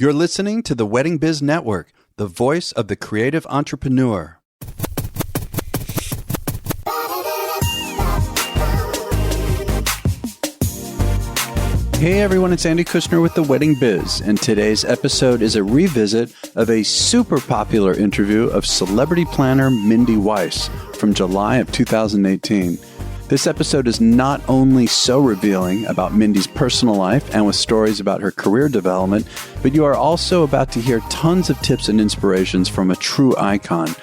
You're listening to the Wedding Biz Network, the voice of the creative entrepreneur. Hey everyone, it's Andy Kushner with The Wedding Biz, and today's episode is a revisit of a super popular interview of celebrity planner Mindy Weiss from July of 2018. This episode is not only so revealing about Mindy's personal life and with stories about her career development, but you are also about to hear tons of tips and inspirations from a true icon.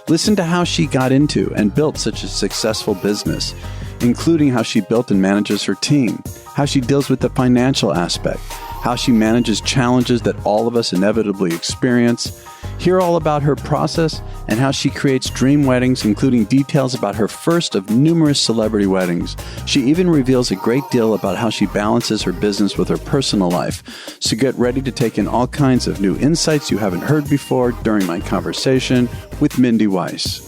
Listen to how she got into and built such a successful business, including how she built and manages her team, how she deals with the financial aspect, how she manages challenges that all of us inevitably experience. Hear all about her process and how she creates dream weddings, including details about her first of numerous celebrity weddings. She even reveals a great deal about how she balances her business with her personal life. So get ready to take in all kinds of new insights you haven't heard before during my conversation with Mindy Weiss.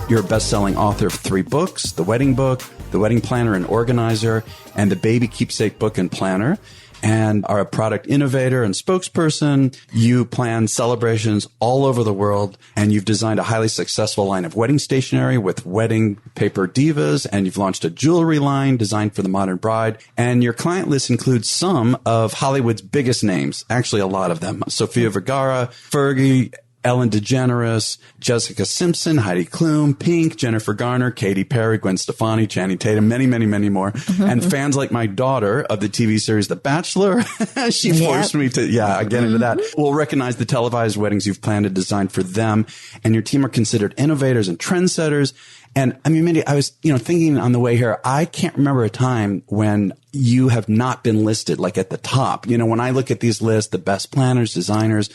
You're a best-selling author of 3 books, The Wedding Book, The Wedding Planner and Organizer, and The Baby Keepsake Book and Planner, and are a product innovator and spokesperson. You plan celebrations all over the world, and you've designed a highly successful line of wedding stationery with wedding paper divas, and you've launched a jewelry line designed for the modern bride. And your client list includes some of Hollywood's biggest names, actually a lot of them. Sofia Vergara, Fergie, Ellen DeGeneres, Jessica Simpson, Heidi Klum, Pink, Jennifer Garner, Katy Perry, Gwen Stefani, Channing Tatum, many, many, many more. And fans like my daughter of the TV series The Bachelor, she forced me to, get into that, will recognize the televised weddings you've planned and designed for them. And your team are considered innovators and trendsetters. And I mean, Mindy, I was, thinking on the way here, I can't remember a time when you have not been listed like at the top. When I look at these lists, the best planners, designers,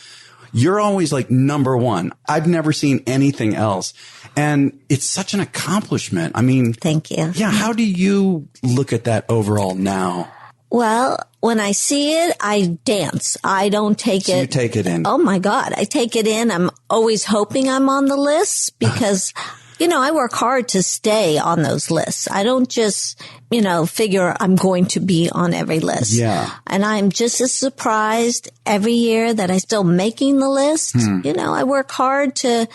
you're always like number one. I've never seen anything else. And it's such an accomplishment. I mean, thank you. Yeah. How do you look at that overall now? Well, when I see it, I dance. I don't take it. You take it in. Oh my God. I take it in. I'm always hoping I'm on the list because, I work hard to stay on those lists. I don't just, figure I'm going to be on every list. Yeah. And I'm just as surprised every year that I'm still making the list. I work hard to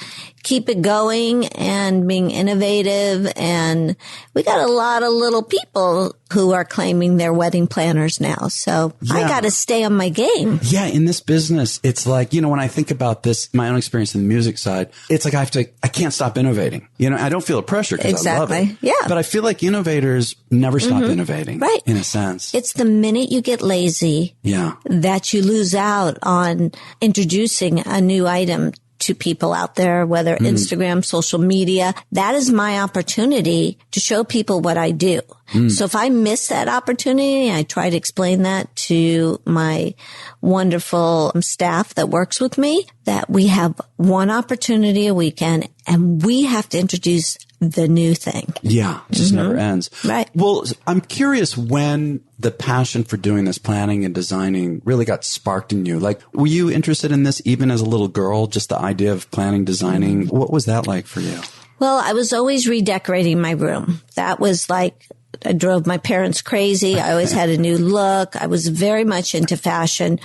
keep it going and being innovative. And we got a lot of little people who are claiming they're wedding planners now. So I got to stay on my game. Yeah. In this business, it's like, when I think about this, my own experience in the music side, it's like I can't stop innovating. I don't feel a pressure because I love it. Yeah. But I feel like innovators never stop innovating. Right. In a sense. It's the minute you get lazy that you lose out on introducing a new item to people out there, whether Instagram, social media. That is my opportunity to show people what I do. So if I miss that opportunity, I try to explain that to my wonderful staff that works with me, that we have one opportunity a weekend and we have to introduce the new thing. Yeah. It just never ends. Right. Well, I'm curious when the passion for doing this planning and designing really got sparked in you. Like, were you interested in this even as a little girl? Just the idea of planning, designing. What was that like for you? Well, I was always redecorating my room. That was like, I drove my parents crazy. I always had a new look. I was very much into fashion.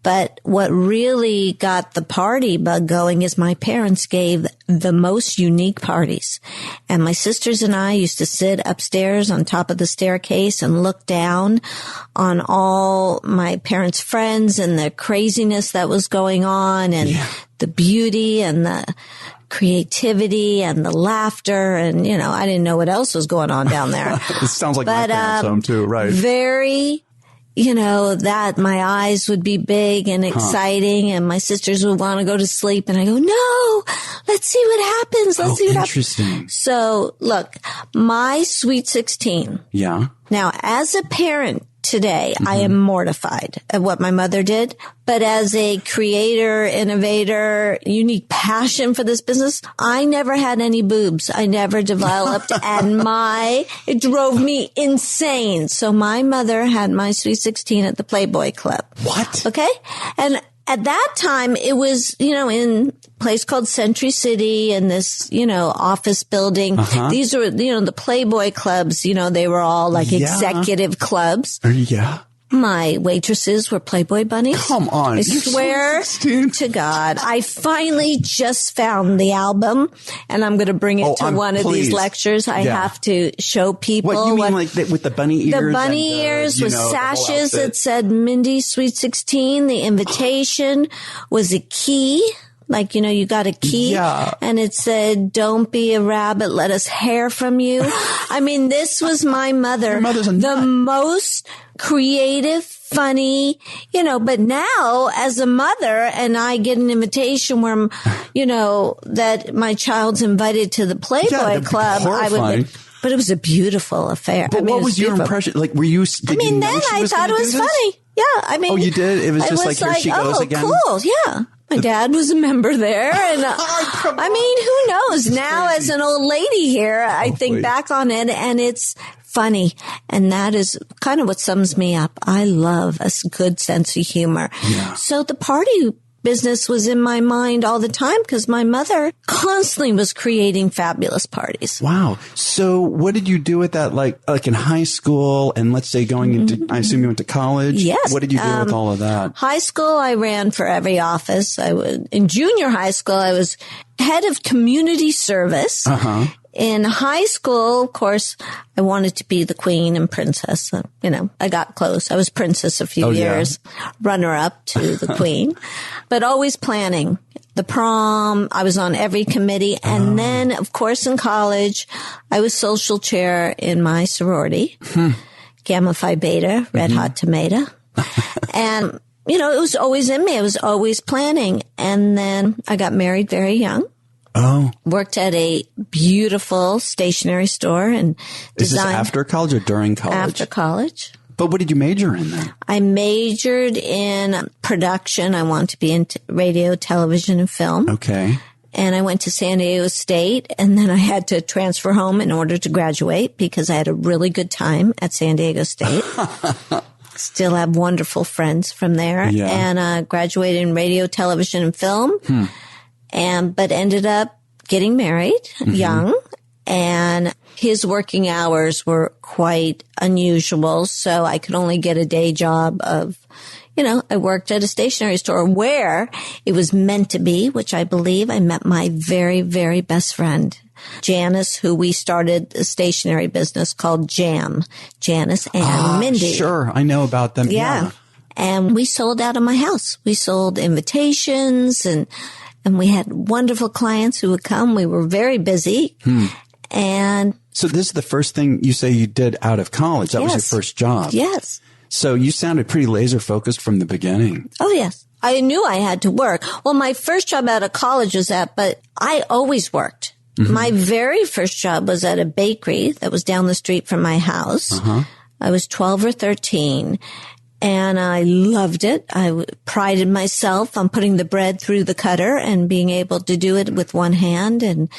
But what really got the party bug going is my parents gave the most unique parties. And my sisters and I used to sit upstairs on top of the staircase and look down on all my parents' friends and the craziness that was going on and the beauty and the creativity and the laughter. And, I didn't know what else was going on down there. It sounds like my parents' home too, right? Very, that my eyes would be big and exciting and my sisters would want to go to sleep. And I go, no, let's see what happens. Let's see what interesting. happens. So look, my sweet 16. Yeah. Now, as a parent, today, I am mortified at what my mother did. But as a creator, innovator, unique passion for this business, I never had any boobs. I never developed and it drove me insane. So my mother had my sweet 16 at the Playboy Club. What? Okay. And at that time, it was, in a place called Century City and this, office building. These were, the Playboy clubs, they were all like executive clubs. Yeah. My waitresses were Playboy bunnies. Come on. I swear to God. I finally just found the album, and I'm going to bring it to one of these lectures. I have to show people. What you mean, like with the bunny ears? The bunny ears with sashes that said Mindy Sweet 16. The invitation was a key. Like, you got a key and it said, don't be a rabbit, let us hear from you. I mean, this was my mother. Your mother's a nut. The most creative, funny, but now as a mother and I get an invitation where, that my child's invited to the Playboy Club, but it was a beautiful affair. But what was your impression? Like, were you, I thought it was funny. Yeah. I mean, oh, you did? It was just like, here she goes again. Cool. Yeah. My dad was a member there. And I mean, who knows? Now, as an old lady here, I think back on it and it's funny. And that is kind of what sums me up. I love a good sense of humor. Yeah. So the party business was in my mind all the time because my mother constantly was creating fabulous parties. Wow. So what did you do with that? Like in high school and let's say going into, I assume you went to college. Yes. What did you do with all of that? High school, I ran for every office. In junior high school, I was head of community service. Uh-huh. In high school, of course, I wanted to be the queen and princess. I got close. I was princess a few years, runner up to the queen, but always planning. The prom, I was on every committee. And then, of course, in college, I was social chair in my sorority, Gamma Phi Beta, Red Hot Tomato. And, it was always in me. I was always planning. And then I got married very young. Oh. Worked at a beautiful stationery store and design. Is this after college or during college? After college. But what did you major in then? I majored in production. I wanted to be in radio, television, and film. Okay. And I went to San Diego State, and then I had to transfer home in order to graduate because I had a really good time at San Diego State. Still have wonderful friends from there. Yeah. And graduated in radio, television, and film. But ended up getting married young, and his working hours were quite unusual. So I could only get a day job of, I worked at a stationery store where it was meant to be, which I believe I met my very, very best friend, Janice, who we started a stationery business called Jam, Janice and Mindy. Sure. I know about them. Yeah. And we sold out of my house. We sold invitations and we had wonderful clients who would come. We were very busy. And so this is the first thing you say you did out of college. That was your first job. Yes. So you sounded pretty laser focused from the beginning. Oh, yes. I knew I had to work. Well, my first job out of college was but I always worked. My very first job was at a bakery that was down the street from my house. I was 12 or 13. And I loved it. I prided myself on putting the bread through the cutter and being able to do it with one hand and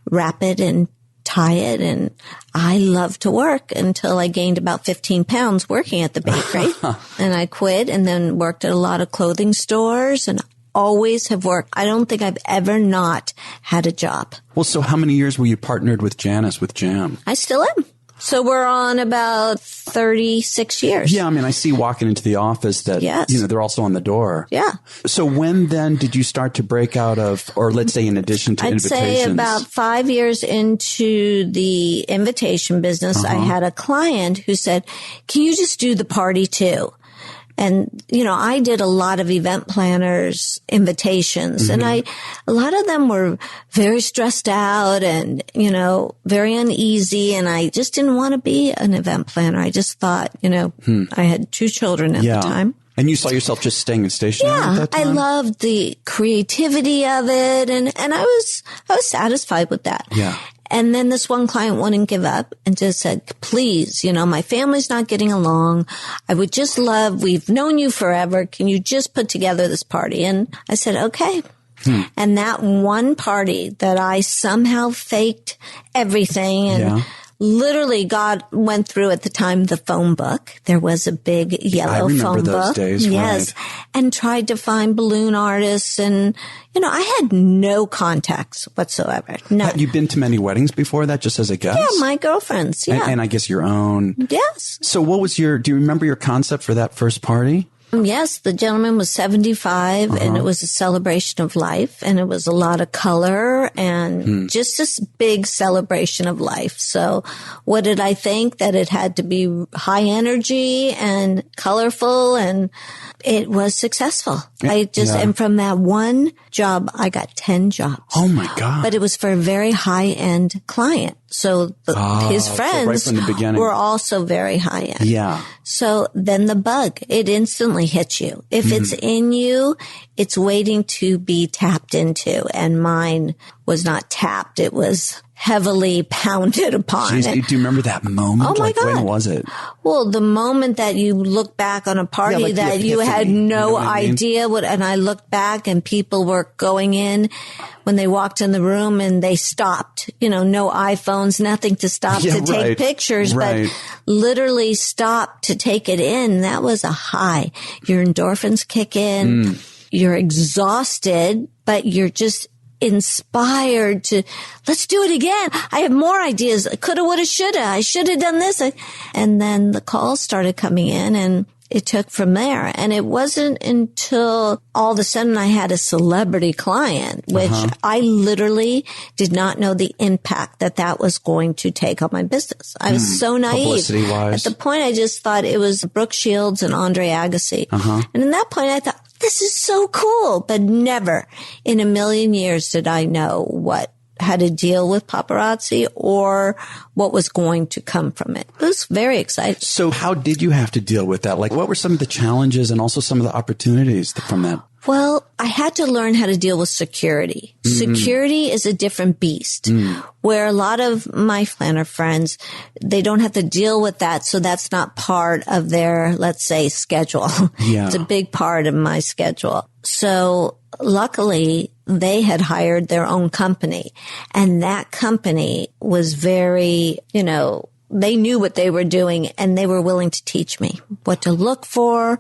wrap it and tie it. And I loved to work until I gained about 15 pounds working at the bakery. And I quit and then worked at a lot of clothing stores and always have worked. I don't think I've ever not had a job. Well, so how many years were you partnered with Janice with Jam? I still am. So we're on about 36 years. Yeah, I mean, I see walking into the office that, they're also on the door. Yeah. So when then did you start to break out of, or let's say in addition to invitations? I'd say about 5 years into the invitation business, I had a client who said, can you just do the party too? And, I did a lot of event planners invitations and a lot of them were very stressed out and, very uneasy. And I just didn't want to be an event planner. I just thought, I had 2 children at the time. And you saw yourself just staying in stationery at that time? I loved the creativity of it. And I was satisfied with that. Yeah. And then this one client wouldn't give up and just said, please, my family's not getting along. I would just love, we've known you forever. Can you just put together this party? And I said, okay. And that one party that I somehow faked everything and literally God went through at the time the phone book. There was a big yellow phone book. those days. Yes. Right. And tried to find balloon artists. And, I had no contacts whatsoever. None. Had you been to many weddings before that, just as a guest? Yeah, my girlfriends. Yeah. And I guess your own. Yes. So what was do you remember your concept for that first party? Yes, the gentleman was 75 and it was a celebration of life and it was a lot of color and just this big celebration of life. So what did I think? That it had to be high energy and colorful, and it was successful. And from that one job, I got 10 jobs. Oh my God. But it was for a very high end client. So his friends right from the beginning. were also very high end. Yeah. So then the bug, it instantly hits you. If it's in you, it's waiting to be tapped into. And mine was not tapped. It was heavily pounded upon. Jeez, do you remember that moment? Oh my God. When was it? Well, the moment that you look back on a party that you had no idea what, and I looked back and people were going in when they walked in the room and they stopped, no iPhones, nothing to stop to take pictures, but literally stopped to take it in. That was a high. Your endorphins kick in. You're exhausted, but you're just inspired to, let's do it again. I have more ideas. Coulda, woulda, shoulda. I should have done this. And then the calls started coming in and it took from there. And it wasn't until all of a sudden I had a celebrity client, which I literally did not know the impact that was going to take on my business. I was so naive. Publicity-wise. At the point, I just thought it was Brooke Shields and Andre Agassi. And in that point, I thought, this is so cool. But never in a million years did I know how to deal with paparazzi or what was going to come from it. It was very exciting. So how did you have to deal with that? Like, what were some of the challenges and also some of the opportunities from that? Well, I had to learn how to deal with security. Security is a different beast where a lot of my planner friends, they don't have to deal with that. So that's not part of their, let's say, schedule. Yeah. It's a big part of my schedule. So luckily they had hired their own company and that company was very, they knew what they were doing and they were willing to teach me what to look for,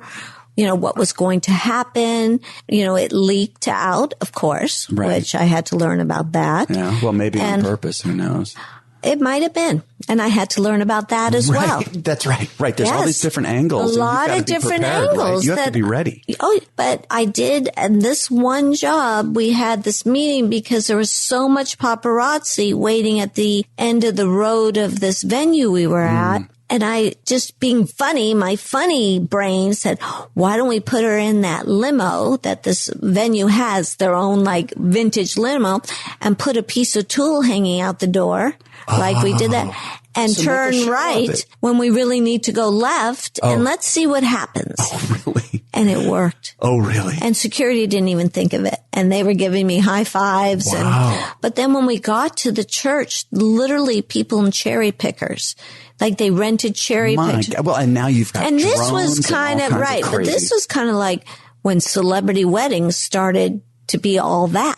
what was going to happen. It leaked out, of course, which I had to learn about that. Yeah. Well, maybe on purpose. Who knows? It might have been. And I had to learn about that as well. That's right. Right. There's all these different angles. A lot of different angles. Right? You have to be ready. Oh, but I did. And this one job, we had this meeting because there was so much paparazzi waiting at the end of the road of this venue we were at. And I, just being funny, my funny brain said, why don't we put her in that limo that this venue has, their own vintage limo, and put a piece of tulle hanging out the door, like we did that, and turn right when we really need to go left, and let's see what happens. Oh, really? And it worked. Oh, really? And security didn't even think of it. And they were giving me high fives. Wow. But then when we got to the church, literally people in cherry pickers, they rented cherry pickers. Well, and now you've got and this was kind of right. But this was kind of like when celebrity weddings started to be all that.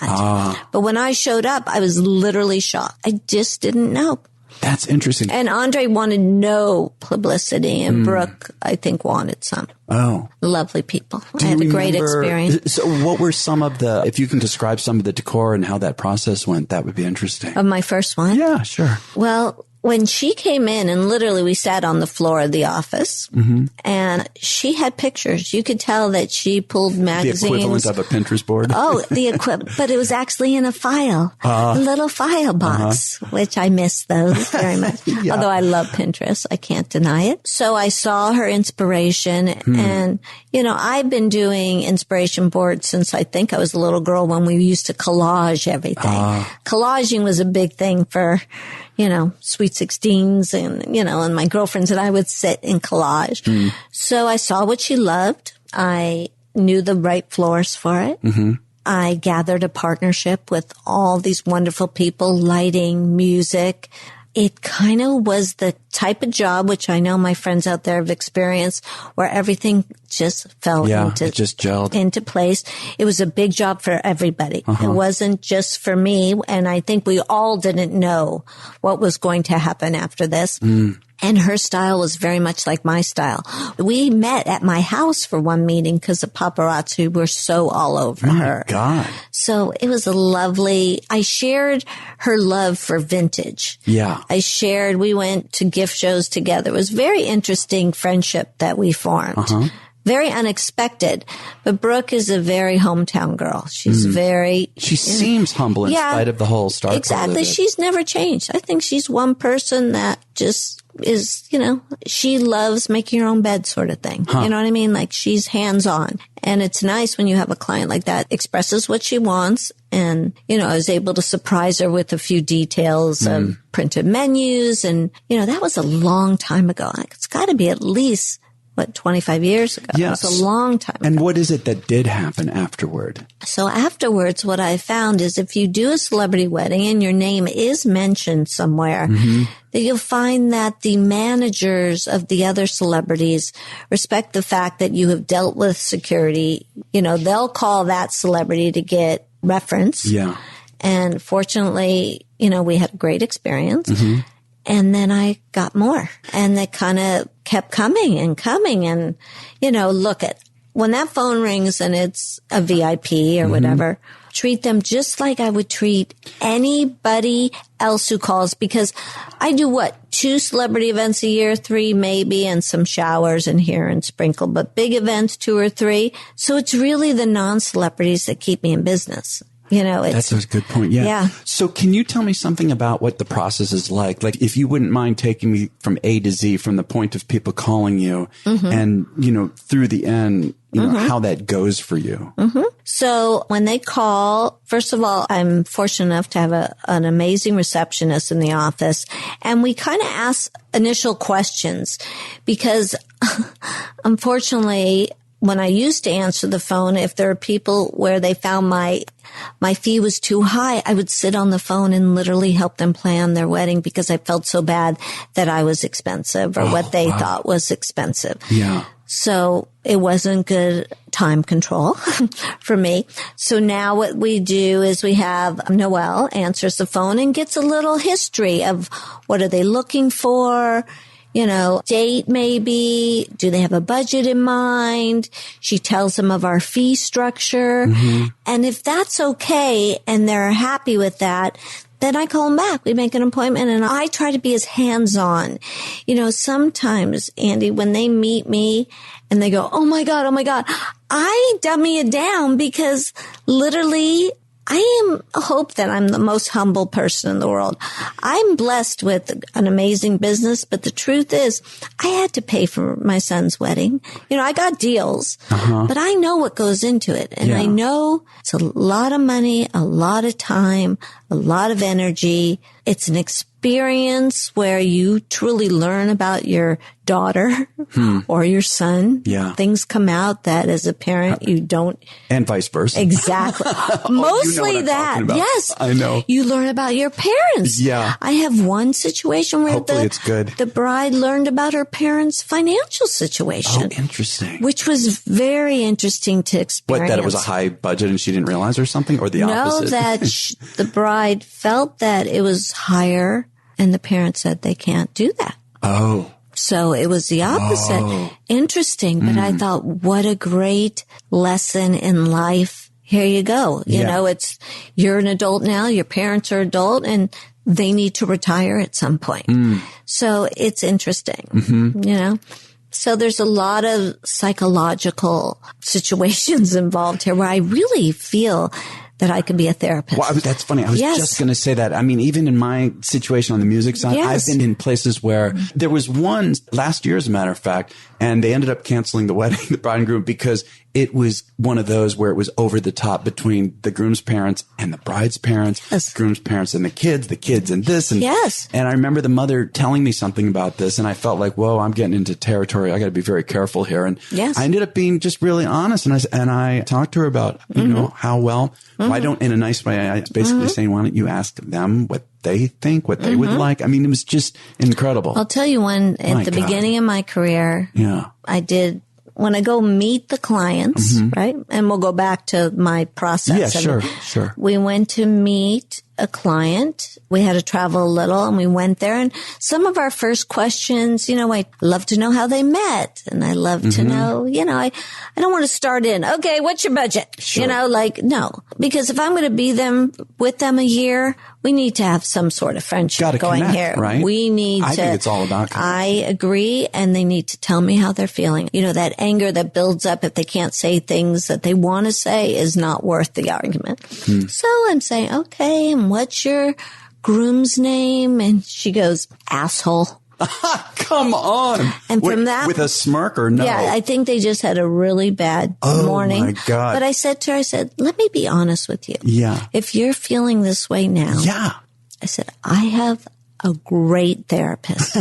But when I showed up, I was literally shocked. I just didn't know. That's interesting. And Andre wanted no publicity, and Brooke, I think, wanted some. Oh. Lovely people. I had a great experience. So what were some of if you can describe some of the decor and how that process went, that would be interesting. Of my first one? Yeah, sure. Well, when she came in and literally we sat on the floor of the office and she had pictures. You could tell that she pulled magazines. The equivalent of a Pinterest board? Oh, the equivalent. But it was actually in a file, a little file box, which I miss those very much. Yeah. Although I love Pinterest. I can't deny it. So I saw her inspiration and, I've been doing inspiration boards since I think I was a little girl when we used to collage everything. Collaging was a big thing for sweet 16s and my girlfriends and I would sit in collage. So I saw what she loved. I knew the right floors for it. I gathered a partnership with all these wonderful people, lighting, music. it kind of was the type of job, which I know my friends out there have experienced, where everything just fell it just gelled into place. It was a big job for everybody. It wasn't just for me. And I think we all didn't know what was going to happen after this. And her style was very much like my style. We met at my house for one meeting because the paparazzi were so all over her. My God. So it was I shared her love for vintage. Yeah. We went to gift shows together. It was very interesting friendship that we formed. Very unexpected. But Brooke is a very hometown girl. She's She seems humble in spite of the whole star. Exactly. She's never changed. I think she's one person that just is, she loves making her own bed sort of thing. You know what I mean? Like she's hands on. And it's nice when you have a client like that expresses what she wants. And, I was able to surprise her with a few details of printed menus. And, that was a long time ago. Like, it's got to be at least 25 years ago. Yes. It was a long time ago. And what is it that did happen afterward? So afterwards, what I found is if you do a celebrity wedding and your name is mentioned somewhere, that you'll find that the managers of the other celebrities respect the fact that you have dealt with security. They'll call that celebrity to get reference. Yeah. And fortunately, we had a great experience. And then I got more, and they kind of kept coming and coming. And, when that phone rings and it's a VIP or whatever, treat them just like I would treat anybody else who calls, because I do 2 celebrity events a year, 3 maybe, and some showers in here and sprinkle, but big events, 2 or 3. So it's really the non-celebrities that keep me in business. That's a good point. Yeah. So can you tell me something about what the process is like? Like, if you wouldn't mind taking me from A to Z, from the point of people calling you and, through the end, how that goes for you. So when they call, first of all, I'm fortunate enough to have an amazing receptionist in the office. And we kind of ask initial questions because unfortunately, when I used to answer the phone, if there are people where they found my fee was too high, I would sit on the phone and literally help them plan their wedding because I felt so bad that I was expensive or what they thought was expensive. Yeah. So it wasn't good time control for me. So now what we do is we have Noelle answers the phone and gets a little history of what are they looking for, date maybe. Do they have a budget in mind? She tells them of our fee structure. And if that's okay and they're happy with that, then I call them back. We make an appointment and I try to be as hands-on. Sometimes, Andy, when they meet me and they go, oh my God, I dummy it down because literally I hope that I'm the most humble person in the world. I'm blessed with an amazing business, but the truth is I had to pay for my son's wedding. I got deals, but I know what goes into it. And I know it's a lot of money, a lot of time, a lot of energy. It's an experience where you truly learn about your daughter or your son. Yeah. Things come out that as a parent you don't. And vice versa. Exactly. Mostly that. Yes. I know. You learn about your parents. Yeah. I have one situation where hopefully it's good. The bride learned about her parents' financial situation. Oh, interesting. Which was very interesting to experience. What, that it was a high budget and she didn't realize or something, or the opposite? No, that the bride felt that it was higher and the parents said they can't do that. Oh. So it was the opposite. Oh. Interesting. But I thought, what a great lesson in life. Here you go. You're an adult now. Your parents are adult and they need to retire at some point. So it's interesting, So there's a lot of psychological situations involved here where I really feel that I could be a therapist. Well, that's funny. I was just going to say that. I mean, even in my situation on the music side, I've been in places where there was one last year, as a matter of fact, and they ended up canceling the wedding, the bride and groom, because it was one of those where it was over the top between the groom's parents and the bride's parents, the groom's parents and the kids and this. And, and I remember the mother telling me something about this and I felt like, whoa, I'm getting into territory. I got to be very careful here. And I ended up being just really honest. And I talked to her about, how well why don't, in a nice way, I was basically saying, why don't you ask them what they think, what they would like? I mean, it was just incredible. I'll tell you one, at the beginning of my career, I did, when I go meet the clients, right? And we'll go back to my process. Yeah, sure. We went to meet a client. We had to travel a little and we went there. And some of our first questions, I love to know how they met. And I love to know, I don't want to start in, okay, what's your budget? Sure. No. Because if I'm going to be with them a year, we need to have some sort of friendship going connect, here. Right? We need I think it's all about connect. I agree. And they need to tell me how they're feeling. That anger that builds up if they can't say things that they want to say is not worth the argument. So I'm saying, okay, and what's your groom's name? And she goes, asshole. Come on. And from that, with a smirk or no? Yeah, I think they just had a really bad morning. Oh my God. But I said to her, let me be honest with you. Yeah. If you're feeling this way now. Yeah. I said, I have a great therapist.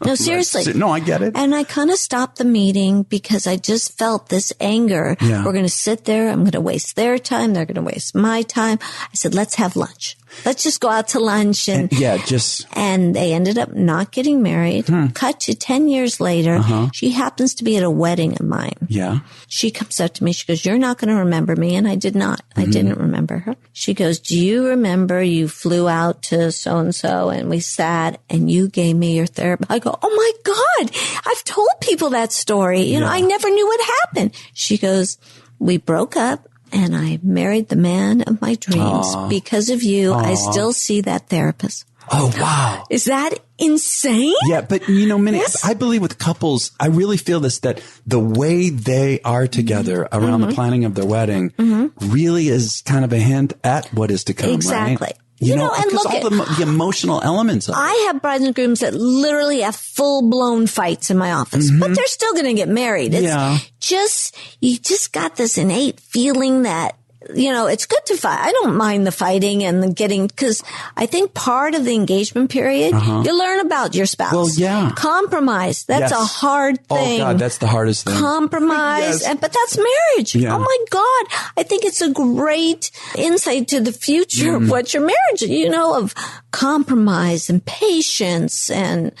No, seriously. No, I get it. And I kind of stopped the meeting because I just felt this anger. Yeah. We're going to sit there. I'm going to waste their time. They're going to waste my time. I said, let's have lunch. Let's just go out to lunch. And they ended up not getting married. Cut to 10 years later. She happens to be at a wedding of mine. Yeah. She comes up to me. She goes, you're not going to remember me. And I did not. I didn't remember her. She goes, do you remember you flew out to so-and-so and we sat and you gave me your therapy? I go, oh my God, I've told people that story. I never knew what happened. She goes, we broke up. And I married the man of my dreams. Because of you. I still see that therapist. Oh, wow. Is that insane? Yeah, but Mindy, yes. I believe with couples, I really feel that the way they are together around the planning of their wedding really is kind of a hint at what is to come, exactly. Right? And look all the emotional elements of it. I have brides and grooms that literally have full-blown fights in my office, but they're still going to get married. It's you just got this innate feeling that, it's good to fight. I don't mind the fighting and the getting, because I think part of the engagement period, you learn about your spouse. Well, yeah. Compromise. That's a hard thing. Oh, God, that's the hardest thing. Compromise. Yes. But that's marriage. Yeah. Oh, my God. I think it's a great insight to the future of what your marriage, of compromise and patience and,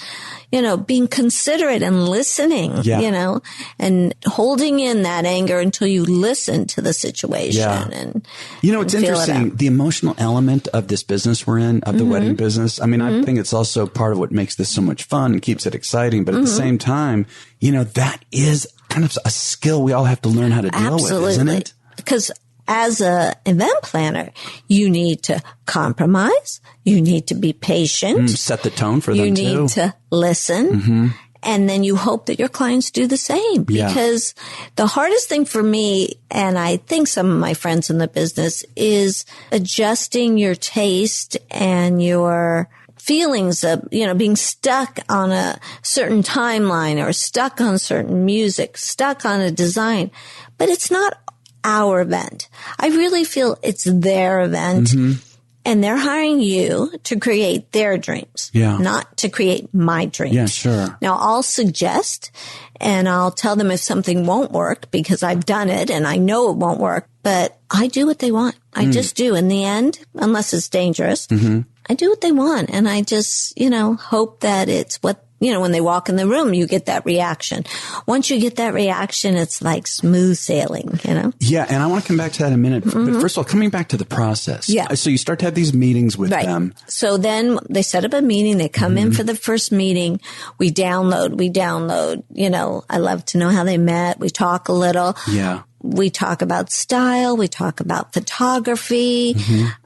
being considerate and listening, and holding in that anger until you listen to the situation. Yeah. And it's interesting. The emotional element of this business we're in, of the wedding business. I mean, I think it's also part of what makes this so much fun and keeps it exciting. But at the same time, that is kind of a skill we all have to learn how to deal with, isn't it? Because as a event planner, you need to compromise. You need to be patient. Set the tone for them too. You need to listen. And then you hope that your clients do the same, because the hardest thing for me, and I think some of my friends in the business, is adjusting your taste and your feelings of, being stuck on a certain timeline or stuck on certain music, stuck on a design. But it's not our event. I really feel it's their event. And they're hiring you to create their dreams, not to create my dreams. Yeah, sure. Now, I'll suggest and I'll tell them if something won't work, because I've done it and I know it won't work, but I do what they want. I just do. In the end, unless it's dangerous, I do what they want. And I just, hope that it's what, when they walk in the room, you get that reaction. Once you get that reaction, it's like smooth sailing, Yeah, and I want to come back to that in a minute. But first of all, coming back to the process. Yeah. So you start to have these meetings with them. So then they set up a meeting. They come in for the first meeting. We download. I love to know how they met. We talk a little. Yeah. We talk about style. We talk about photography,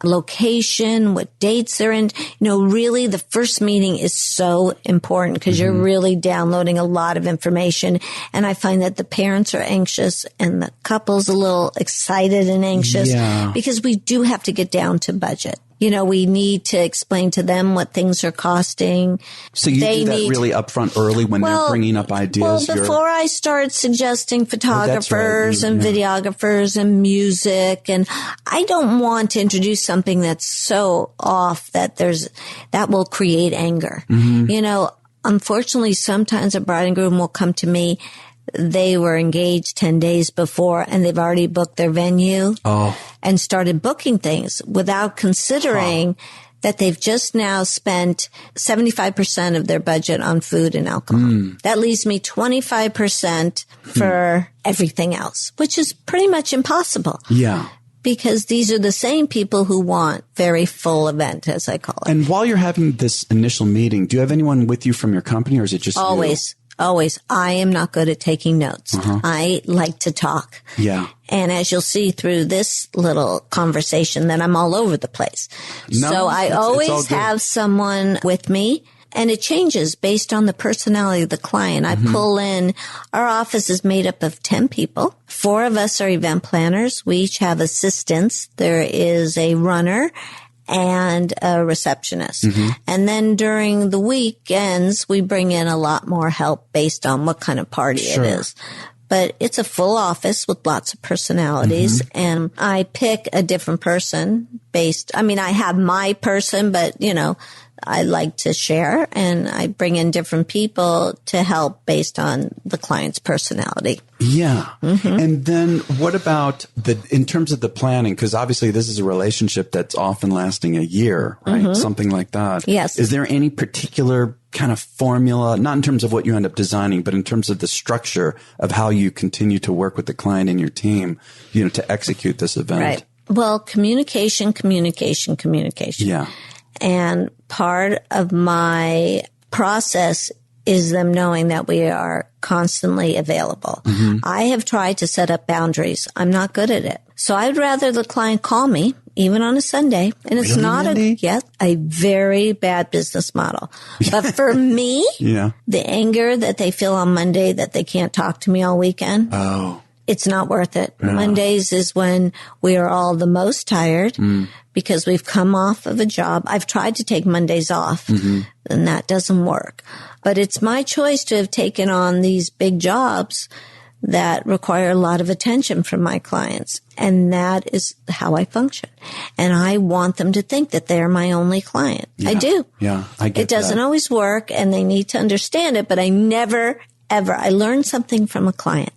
location, what dates they're in. Really the first meeting is so important because you're really downloading a lot of information. And I find that the parents are anxious and the couple's a little excited and anxious because we do have to get down to budget. We need to explain to them what things are costing. So you do that really upfront early when they're bringing up ideas? Well, before I start suggesting photographers and videographers and music, and I don't want to introduce something that's so off that will create anger. Unfortunately, sometimes a bride and groom will come to me they were engaged 10 days before and they've already booked their venue and started booking things without considering that they've just now spent 75% of their budget on food and alcohol. That leaves me 25% for everything else, which is pretty much impossible. Yeah. Because these are the same people who want very full event, as I call it. And while you're having this initial meeting, do you have anyone with you from your company, or is it just Always. Always. I am not good at taking notes. I like to talk. Yeah. And as you'll see through this little conversation, that I'm all over the place. No, so I always have someone with me, and it changes based on the personality of the client. I pull in, our office is made up of 10 people. 4 of us are event planners. We each have assistants. There is a runner and a receptionist. And then during the weekends, we bring in a lot more help based on what kind of party it is. But it's a full office with lots of personalities, and I pick a different person I have my person, but I like to share, and I bring in different people to help based on the client's personality. Yeah. And then what about in terms of the planning? Because obviously this is a relationship that's often lasting a year, right? Something like that. Yes. Is there any particular kind of formula, not in terms of what you end up designing, but in terms of the structure of how you continue to work with the client and your team, to execute this event? Right. Well, communication. Yeah. And part of my process is them knowing that we are constantly available. I have tried to set up boundaries. I'm not good at it. So I'd rather the client call me, even on a Sunday. And it's not a very bad business model. But for me, the anger that they feel on Monday that they can't talk to me all weekend. It's not worth it. Yeah. Mondays is when we are all the most tired because we've come off of a job. I've tried to take Mondays off and that doesn't work. But it's my choice to have taken on these big jobs that require a lot of attention from my clients. And that is how I function. And I want them to think that they're my only client. Yeah. I do. Yeah, I get it doesn't always work and they need to understand it, but I never, ever, I learned something from a client.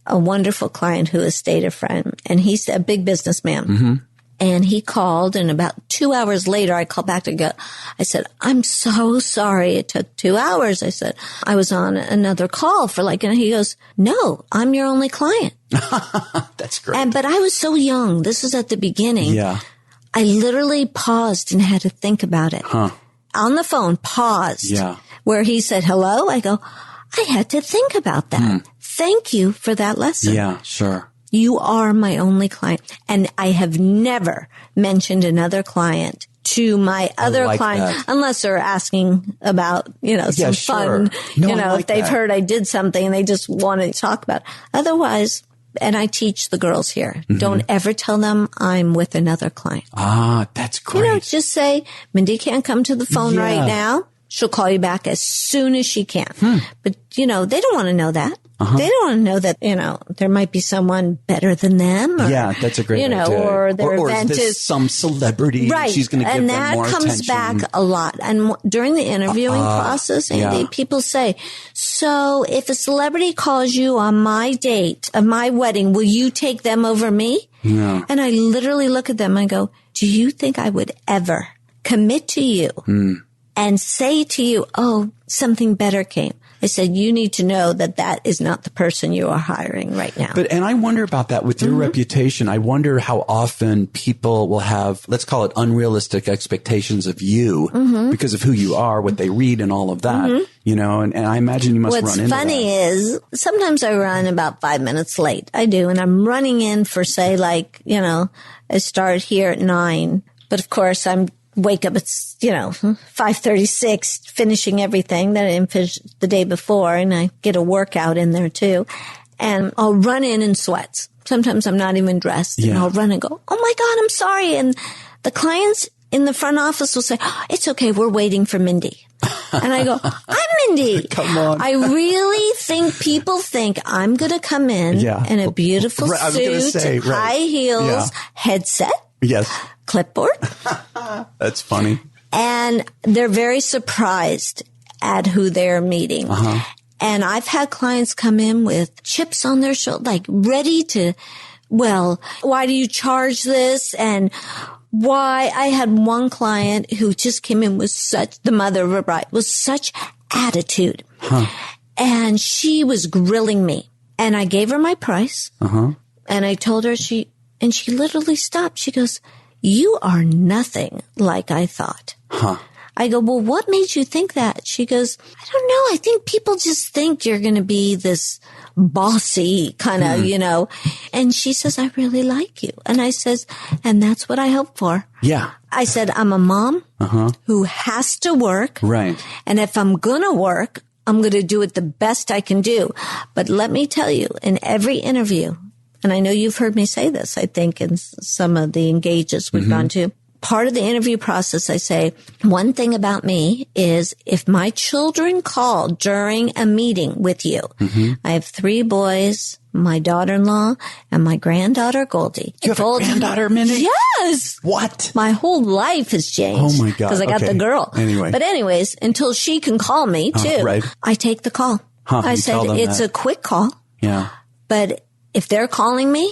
A wonderful client who has stayed a friend, and he's a big businessman. And he called, and about 2 hours later, I called back I said, I'm so sorry it took 2 hours. I said, I was on another call for and he goes, no, I'm your only client. That's great. But I was so young. This was at the beginning. Yeah. I literally paused and had to think about it. On the phone, paused. Yeah. Where he said, hello? I go, I had to think about that. Thank you for that lesson. Yeah, sure. You are my only client. And I have never mentioned another client to my other client unless they're asking about, some fun, if they've heard I did something and they just want to talk about it. Otherwise, and I teach the girls here, don't ever tell them I'm with another client. Ah, that's great. Just say, Mindy can't come to the phone right now. She'll call you back as soon as she can. But, they don't want to know that. They don't want to know that, there might be someone better than them. Or, yeah, that's a great idea. Or their event is this some celebrity. Right. She's going to give them more attention. And that comes back a lot. And during the interviewing process, Andy, people say, so if a celebrity calls you on my date of my wedding, will you take them over me? Yeah. And I literally look at them and go, do you think I would ever commit to you and say to you, oh, something better came? I said, you need to know that that is not the person you are hiring right now. And I wonder about that with your reputation. I wonder how often people will have, let's call it unrealistic expectations of you because of who you are, what they read and all of that, and I imagine you must run into that. What's funny is sometimes I run about 5 minutes late. I do. And I'm running in for say I start here at 9, but of course I'm wake up at, 5:36, finishing everything that I didn't finish the day before. And I get a workout in there too. And I'll run in sweats. Sometimes I'm not even dressed. Yeah. And I'll run and go, oh my God, I'm sorry. And the clients in the front office will say, oh, it's okay. We're waiting for Mindy. And I go, I'm Mindy. Come on. I really think people think I'm going to come in in a beautiful suit, high heels, headset. Yes. Clipboard. That's funny. And they're very surprised at who they're meeting. And I've had clients come in with chips on their shoulder, like ready to, well, why do you charge this? And why? I had one client who just came in with the mother of a bride, was such attitude. And she was grilling me. And I gave her my price. And I told her and she literally stopped. She goes, you are nothing like I thought. I go, well, what made you think that? She goes, I don't know. I think people just think you're going to be this bossy kind of, And she says, I really like you. And I says, and that's what I hope for. Yeah. I said, I'm a mom who has to work. Right. And if I'm going to work, I'm going to do it the best I can do. But let me tell you, in every interview, and I know you've heard me say this, I think, in some of the engages we've gone to, part of the interview process, I say, one thing about me is if my children call during a meeting with you, I have 3 boys, my daughter-in-law, and my granddaughter, Goldie. You have a granddaughter, Mindy? Yes. What? My whole life has changed. Oh, my God. Because I got the girl. Anyway. But anyways, until she can call me, too, right. I take the call. I said, it's a quick call. Yeah. But if they're calling me,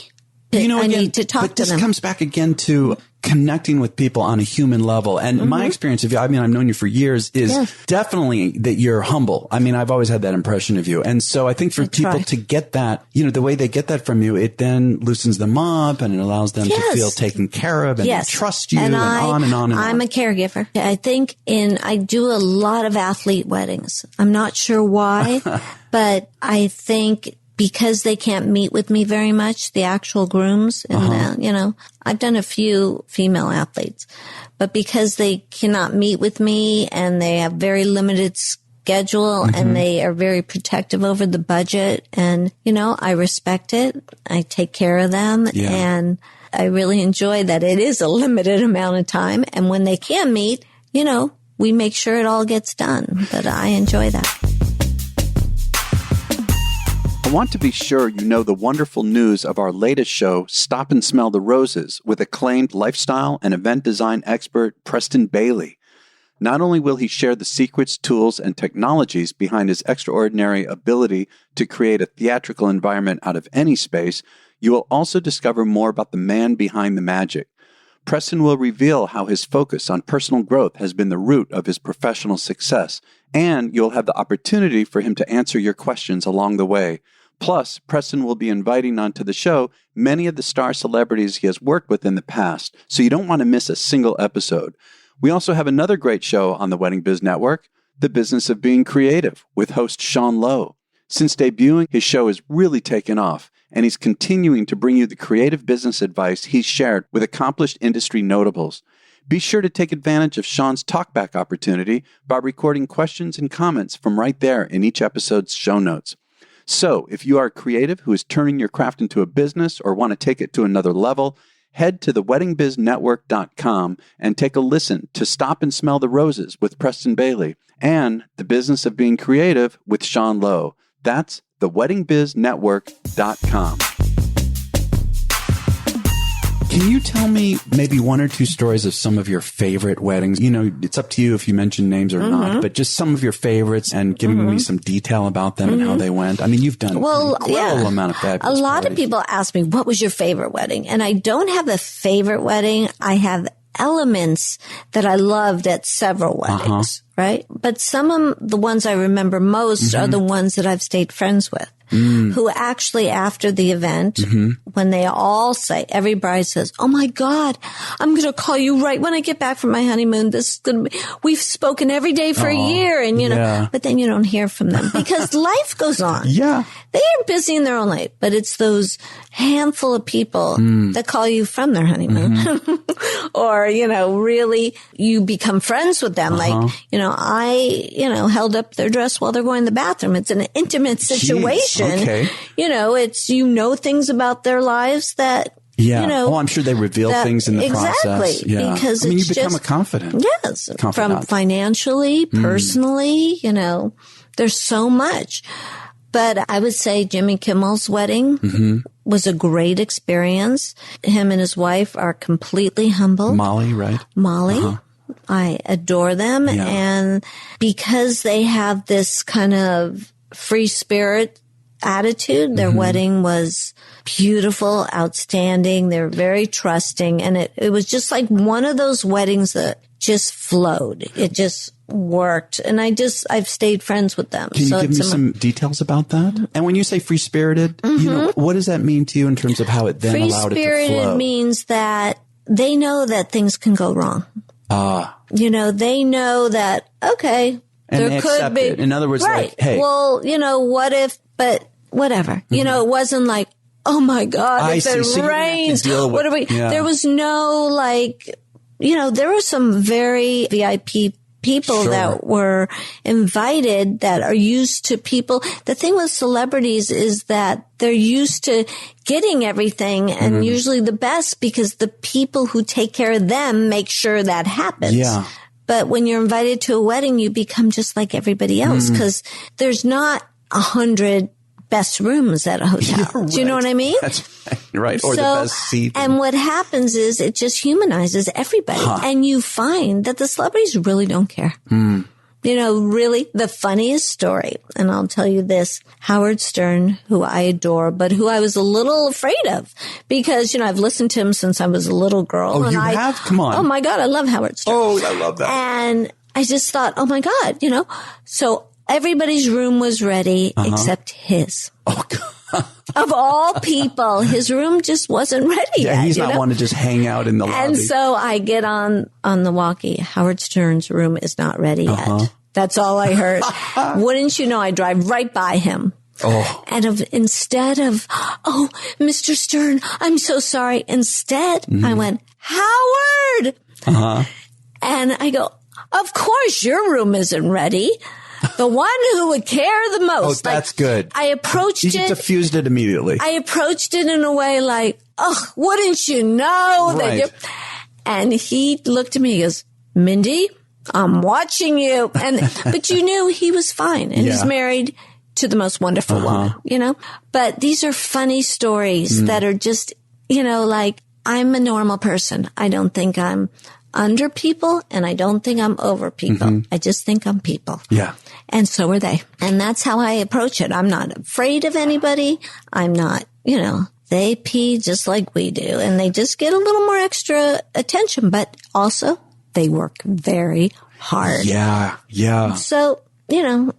I need to talk to them. But this comes back again to connecting with people on a human level. And my experience of you, I've known you for years, is definitely that you're humble. I've always had that impression of you. And so I think for people to get that, the way they get that from you, it then loosens them up and it allows them to feel taken care of and they trust you and on and on and on. I'm a caregiver. I think I do a lot of athlete weddings. I'm not sure why, but I think because they can't meet with me very much, the actual grooms, and I've done a few female athletes, but because they cannot meet with me and they have very limited schedule and they are very protective over the budget, and I respect it. I take care of them, and I really enjoy that it is a limited amount of time. And when they can meet, we make sure it all gets done. But I enjoy that. I want to be sure you know the wonderful news of our latest show, Stop and Smell the Roses, with acclaimed lifestyle and event design expert Preston Bailey. Not only will he share the secrets, tools, and technologies behind his extraordinary ability to create a theatrical environment out of any space, you will also discover more about the man behind the magic. Preston will reveal how his focus on personal growth has been the root of his professional success, and you'll have the opportunity for him to answer your questions along the way. Plus, Preston will be inviting onto the show many of the star celebrities he has worked with in the past, so you don't want to miss a single episode. We also have another great show on the Wedding Biz Network, The Business of Being Creative, with host Sean Lowe. Since debuting, his show has really taken off, and he's continuing to bring you the creative business advice he's shared with accomplished industry notables. Be sure to take advantage of Sean's talkback opportunity by recording questions and comments from right there in each episode's show notes. So, if you are a creative who is turning your craft into a business or want to take it to another level, head to theweddingbiznetwork.com and take a listen to Stop and Smell the Roses with Preston Bailey and The Business of Being Creative with Sean Lowe. That's theweddingbiznetwork.com. Can you tell me maybe 1 or 2 stories of some of your favorite weddings? It's up to you if you mention names or not, but just some of your favorites and giving me some detail about them and how they went. You've done an incredible amount of fabulous A lot parties. of people ask me, what was your favorite wedding? And I don't have a favorite wedding. I have elements that I loved at several weddings, right? But some of the ones I remember most are the ones that I've stayed friends with. Who actually after the event, when they all say, every bride says, oh my God, I'm going to call you right when I get back from my honeymoon. This is going to be, we've spoken every day for a year. And but then you don't hear from them because life goes on. Yeah. They are busy in their own life, but it's those handful of people that call you from their honeymoon or, really you become friends with them. Like, I, held up their dress while they're going to the bathroom. It's an intimate situation. Okay. It's, things about their lives that, I'm sure they reveal things in the process. Yeah. Because you become a confidant. Yes. From financially, personally, there's so much. But I would say Jimmy Kimmel's wedding was a great experience. Him and his wife are completely humble. Molly, right? Molly. I adore them. Yeah. And because they have this kind of free spirit attitude. Their wedding was beautiful, outstanding. They're very trusting. And it was just like one of those weddings that just flowed. It just worked. And I've stayed friends with them. Can you give me some details about that? And when you say free spirited, what does that mean to you in terms of how it then allowed it to flow? Free spirited means that they know that things can go wrong. They know that, okay, and there they could accept be. it. In other words, right. like, hey. Well, what if, but whatever. It wasn't like, oh my God, if it rains, what are we, there was no there were some very VIP people that were invited that are used to people. The thing with celebrities is that they're used to getting everything and usually the best because the people who take care of them make sure that happens. Yeah. But when you're invited to a wedding, you become just like everybody else because there's not 100 best rooms at a hotel. Right. Do you know what I mean? That's right. Or the best seat. And what happens is it just humanizes everybody. And you find that the celebrities really don't care. Really the funniest story. And I'll tell you this, Howard Stern, who I adore, but who I was a little afraid of because, I've listened to him since I was a little girl. Oh, and you have? Come on. Oh my God. I love Howard Stern. Oh, I love that. And I just thought, oh my God, so everybody's room was ready except his. Oh, God. Of all people, his room just wasn't ready yet. He's not one to just hang out in the lobby. And so I get on the walkie. Howard Stern's room is not ready yet. That's all I heard. Wouldn't you know, I drive right by him. Oh. And instead of, oh, Mr. Stern, I'm so sorry. Instead, I went, Howard! And I go, of course your room isn't ready. The one who would care the most. Oh, that's good. I approached it. You diffused it immediately. I approached it in a way like, oh, wouldn't you know? Right. And he looked at me, he goes, Mindy, I'm watching you. But you knew he was fine. And he's married to the most wonderful woman, But these are funny stories that are just, like, I'm a normal person. I don't think I'm under people and I don't think I'm over people. I just think I'm people. Yeah. And so are they. And that's how I approach it. I'm not afraid of anybody. I'm not, they pee just like we do and they just get a little more extra attention, but also they work very hard. Yeah. Yeah. So,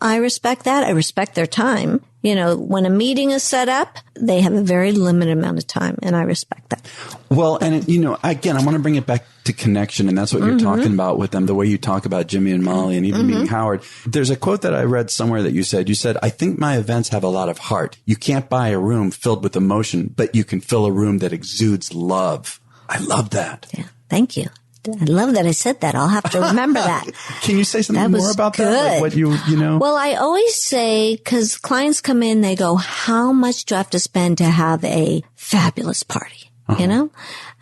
I respect that. I respect their time. When a meeting is set up, they have a very limited amount of time, and I respect that. Well, and, again, I want to bring it back to connection, and that's what you're talking about with them, the way you talk about Jimmy and Molly and even meeting Howard. There's a quote that I read somewhere that you said, I think my events have a lot of heart. You can't buy a room filled with emotion, but you can fill a room that exudes love. I love that. Yeah, thank you. I love that I said that. I'll have to remember that. Can you say something more about that? Like what Well, I always say, because clients come in, they go, how much do I have to spend to have a fabulous party? And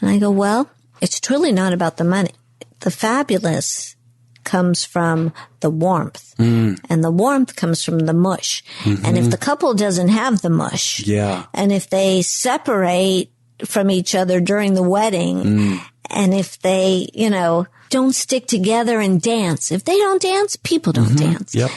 I go, well, it's truly not about the money. The fabulous comes from the warmth and the warmth comes from the mush. And if the couple doesn't have the mush and if they separate from each other during the wedding and if they, don't stick together and dance, if they don't dance, people don't dance, Yep.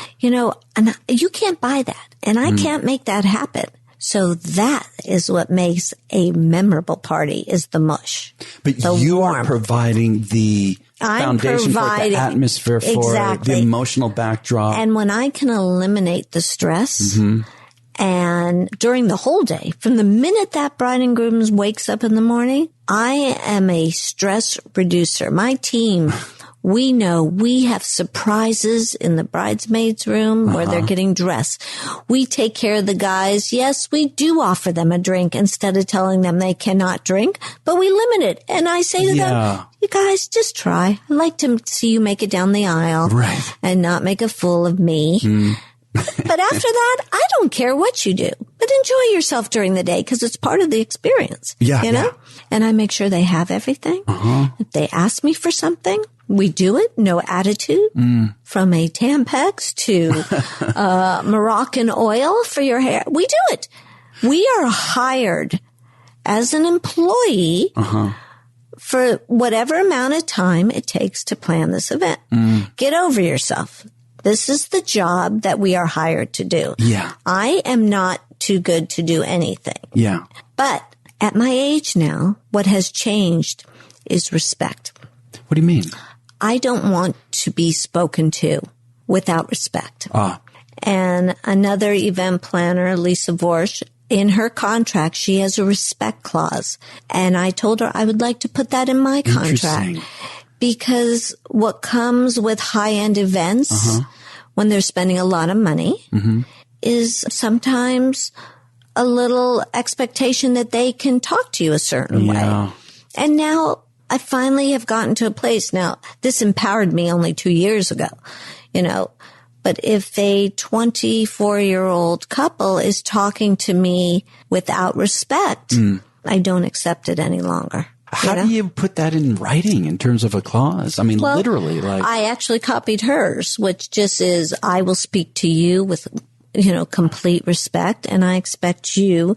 And you can't buy that and I can't make that happen. So that is what makes a memorable party is the mush. But you are providing the foundation for it, the atmosphere for it, the emotional backdrop. And when I can eliminate the stress and during the whole day, from the minute that bride and groom wakes up in the morning, I am a stress reducer. My team, we know we have surprises in the bridesmaids room where they're getting dressed. We take care of the guys. Yes, we do offer them a drink instead of telling them they cannot drink, but we limit it. And I say to them, you guys, just try. I'd like to see you make it down the aisle and not make a fool of me. But after that, I don't care what you do, but enjoy yourself during the day because it's part of the experience. You know? And I make sure they have everything. If they ask me for something, we do it. No attitude. From a Tampax to Moroccan oil for your hair. We do it. We are hired as an employee for whatever amount of time it takes to plan this event. Get over yourself. This is the job that we are hired to do. Yeah. I am not too good to do anything. Yeah. But at my age now, what has changed is respect. What do you mean? I don't want to be spoken to without respect. And another event planner, Lisa Vorsch, in her contract, she has a respect clause. And I told her I would like to put that in my contract. Because what comes with high-end events, when they're spending a lot of money, is sometimes a little expectation that they can talk to you a certain way. And now I finally have gotten to a place. Now, this empowered me only 2 years ago, but if a 24-year-old couple is talking to me without respect, I don't accept it any longer. How do you put that in writing in terms of a clause? I mean, literally, I actually copied hers, which just is, I will speak to you with, complete respect, and I expect you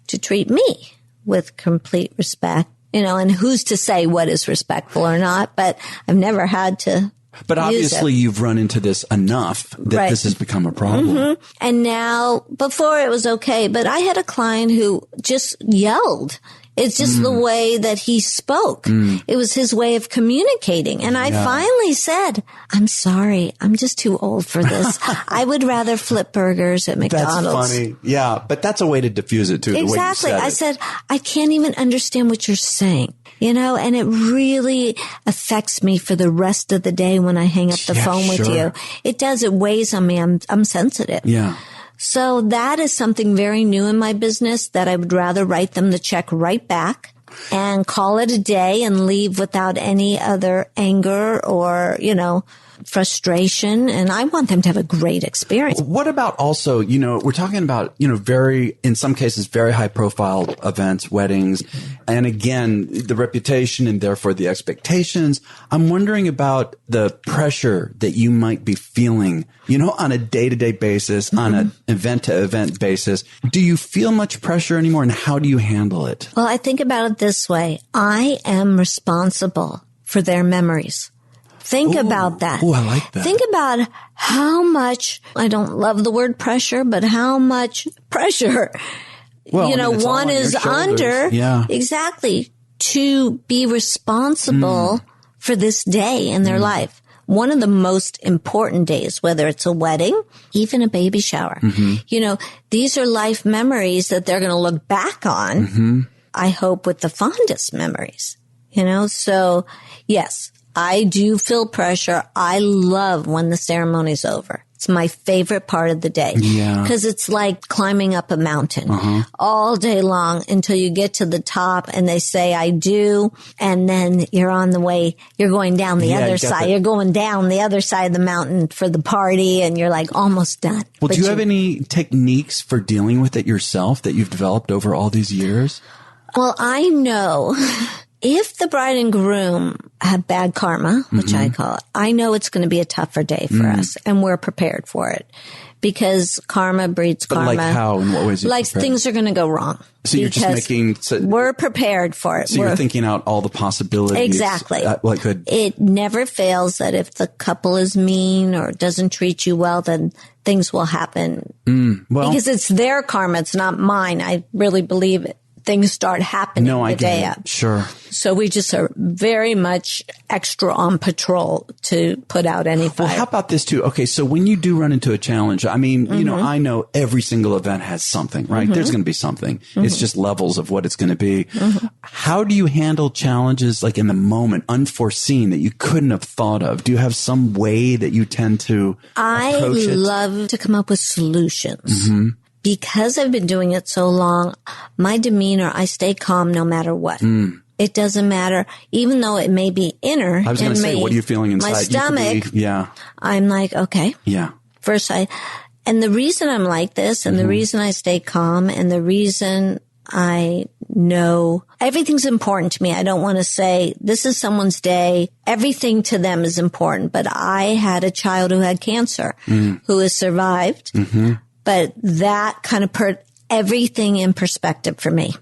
to treat me with complete respect. And who's to say what is respectful or not, but I've never had to. But obviously you've run into this enough that this has become a problem. And now, before it was okay, but I had a client who just yelled. It's just the way that he spoke. It was his way of communicating. And I finally said, I'm sorry. I'm just too old for this. I would rather flip burgers at McDonald's. That's funny. Yeah. But that's a way to diffuse it too. Exactly. The way you said, I can't even understand what you're saying. And it really affects me for the rest of the day when I hang up the phone with you. It does. It weighs on me. I'm sensitive. Yeah. So that is something very new in my business that I would rather write them the check right back and call it a day and leave without any other anger or, frustration. And I want them to have a great experience. What about also, we're talking about, in some cases, very high profile events, weddings. And again, the reputation and therefore the expectations. I'm wondering about the pressure that you might be feeling, on a day-to-day basis, on an event-to-event basis. Do you feel much pressure anymore, and how do you handle it? Well, I think about it this way. I am responsible for their memories. Think about that. Oh, I like that. Think about how much, I don't love the word pressure, but how much pressure, one is under. Yeah. Exactly. To be responsible for this day in their life. One of the most important days, whether it's a wedding, even a baby shower. These are life memories that they're going to look back on, I hope, with the fondest memories. So yes. I do feel pressure. I love when the ceremony's over. It's my favorite part of the day. Yeah. Because it's like climbing up a mountain all day long until you get to the top and they say, I do. And then you're on the way. You're going down the other side. You're going down the other side of the mountain for the party and you're like almost done. Well, do you have any techniques for dealing with it yourself that you've developed over all these years? Well, I know if the bride and groom have bad karma, which I call it, I know it's going to be a tougher day for us, and we're prepared for it because karma breeds karma. But like how? In what ways? Like things are going to go wrong. So you're just making. We're prepared for it. So you're thinking out all the possibilities. Exactly. It never fails that if the couple is mean or doesn't treat you well, then things will happen. Because it's their karma, it's not mine. I really believe it. Things start happening the day up. Sure. So we just are very much extra on patrol to put out any fire. Well, how about this too? Okay, so when you do run into a challenge, I mean, I know every single event has something, right? There's going to be something. It's just levels of what it's going to be. How do you handle challenges like in the moment, unforeseen, that you couldn't have thought of? Do you have some way that you tend to approach it? I love to come up with solutions. Because I've been doing it so long, my demeanor, I stay calm no matter what. It doesn't matter, even though it may be inner. I was going to say, what are you feeling inside? My stomach. I'm like, okay. Yeah. First, and the reason I'm like this, and the reason I stay calm, and the reason I know everything's important to me. I don't want to say this is someone's day. Everything to them is important. But I had a child who had cancer, who has survived. But that kind of put everything in perspective for me.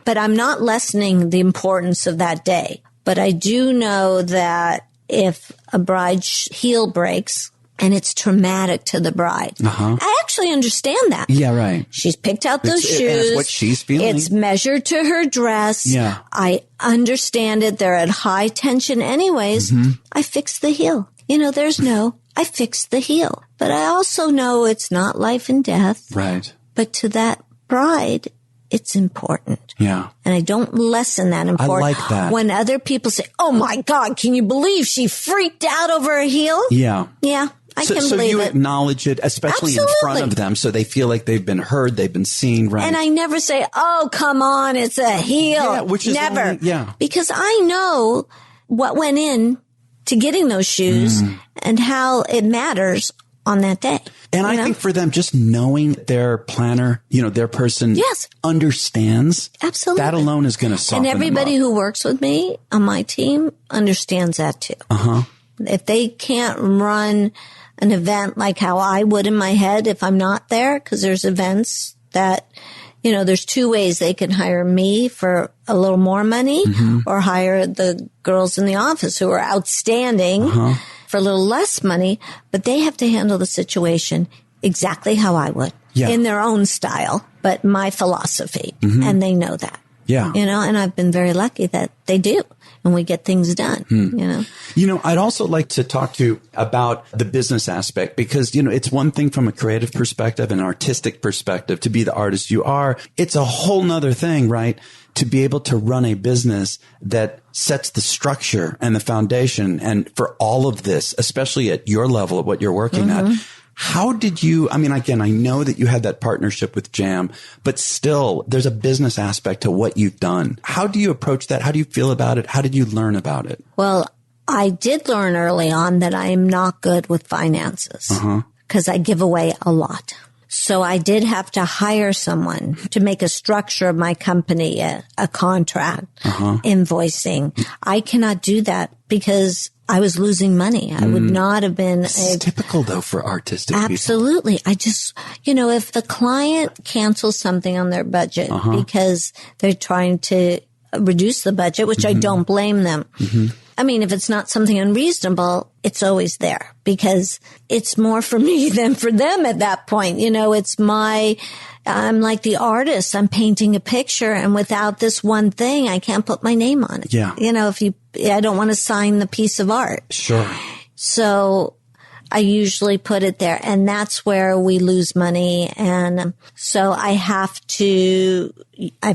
But I'm not lessening the importance of that day. But I do know that if a bride's heel breaks and it's traumatic to the bride. I actually understand that. Yeah, right. She's picked out those shoes. It's what she's feeling. It's measured to her dress. Yeah. I understand it. They're at high tension anyways. I fixed the heel. I fixed the heel. But I also know it's not life and death. Right. But to that bride, it's important. Yeah. And I don't lessen that importance. I like that. When other people say, oh my God, can you believe she freaked out over a heel? Yeah. Yeah. I can believe it. So you acknowledge it, especially in front of them, so they feel like they've been heard, they've been seen, right? And I never say, oh, come on, it's a heel. Yeah, which is never. Yeah. Because I know what went in to getting those shoes and how it matters on that day. And I think for them, just knowing their planner, their person understands. Absolutely. That alone is going to soften And everybody them up. who works with me on my team understands that too. If they can't run an event like how I would in my head if I'm not there, because there's events that, there's two ways they can hire me for a little more money or hire the girls in the office who are outstanding for a little less money, but they have to handle the situation exactly how I would in their own style, but my philosophy. And they know that. Yeah. And I've been very lucky that they do. And we get things done, I'd also like to talk to you about the business aspect because, it's one thing from a creative perspective, an artistic perspective to be the artist you are. It's a whole nother thing, right? To be able to run a business that sets the structure and the foundation. And for all of this, especially at your level of what you're working at, how did you, again, I know that you had that partnership with Jam, but still there's a business aspect to what you've done. How do you approach that? How do you feel about it? How did you learn about it? Well, I did learn early on that I am not good with finances because I give away a lot. So I did have to hire someone to make a structure of my company, a contract, invoicing. I cannot do that because I was losing money. I would not have been. It's typical though for artistic people. Absolutely. I just, if the client cancels something on their budget because they're trying to reduce the budget, which I don't blame them. If it's not something unreasonable, it's always there because it's more for me than for them at that point. I'm like the artist. I'm painting a picture and without this one thing, I can't put my name on it. Yeah. I don't want to sign the piece of art. Sure. So I usually put it there and that's where we lose money. And so I've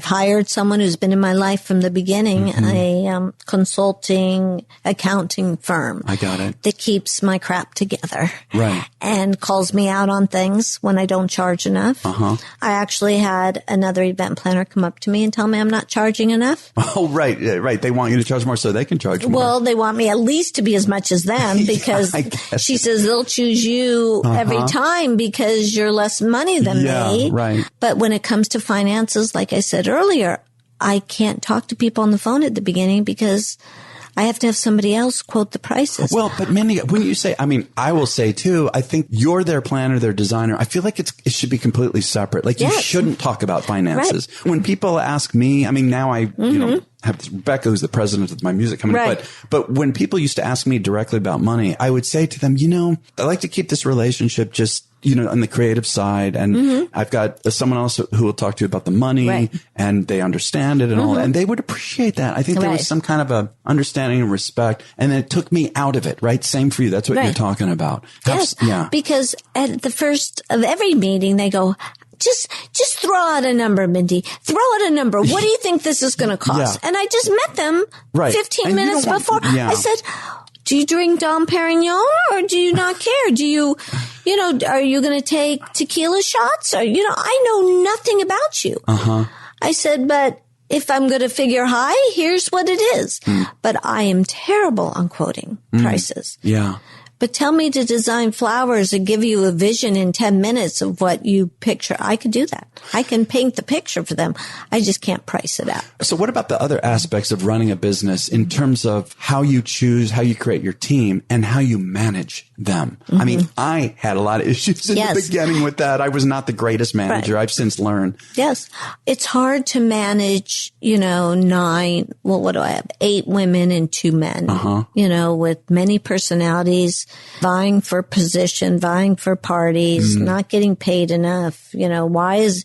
hired someone who's been in my life from the beginning, a consulting accounting firm. I got it. That keeps my crap together. Right. And calls me out on things when I don't charge enough. I actually had another event planner come up to me and tell me I'm not charging enough. Oh, right. They want you to charge more so they can charge more. Well, they want me at least to be as much as them because she says they'll choose you every time because you're less money than me. Right. But when it comes to finances, like I said earlier, I can't talk to people on the phone at the beginning because I have to have somebody else quote the prices. Well, but Mindy, when you say, I will say too, I think you're their planner, their designer. I feel like it should be completely separate. Like you shouldn't talk about finances. Right. When people ask me, now I, have Rebecca, who's the president of my music company. But when people used to ask me directly about money, I would say to them, I like to keep this relationship just, on the creative side. And I've got someone else who will talk to you about the money and they understand it and all. And they would appreciate that. I think there was some kind of a understanding and respect. And then it took me out of it, right? Same for you. That's what you're talking about. Yes. Because at the first of every meeting, they go, just throw out a number, Mindy. Throw out a number. What do you think this is going to cost? And I just met them 15 minutes before. I said, do you drink Dom Perignon or do you not care? Do you, are you going to take tequila shots? Or, I know nothing about you. I said, but if I'm going to figure high, here's what it is. But I am terrible on quoting prices. Yeah. But tell me to design flowers and give you a vision in 10 minutes of what you picture. I could do that. I can paint the picture for them. I just can't price it out. So what about the other aspects of running a business in terms of how you choose, how you create your team, and how you manage them? I had a lot of issues in the beginning with that. I was not the greatest manager. I've since learned. Yes. It's hard to manage, 8 women and 2 men, with many personalities. vying for position, vying for parties, not getting paid enough. Why is,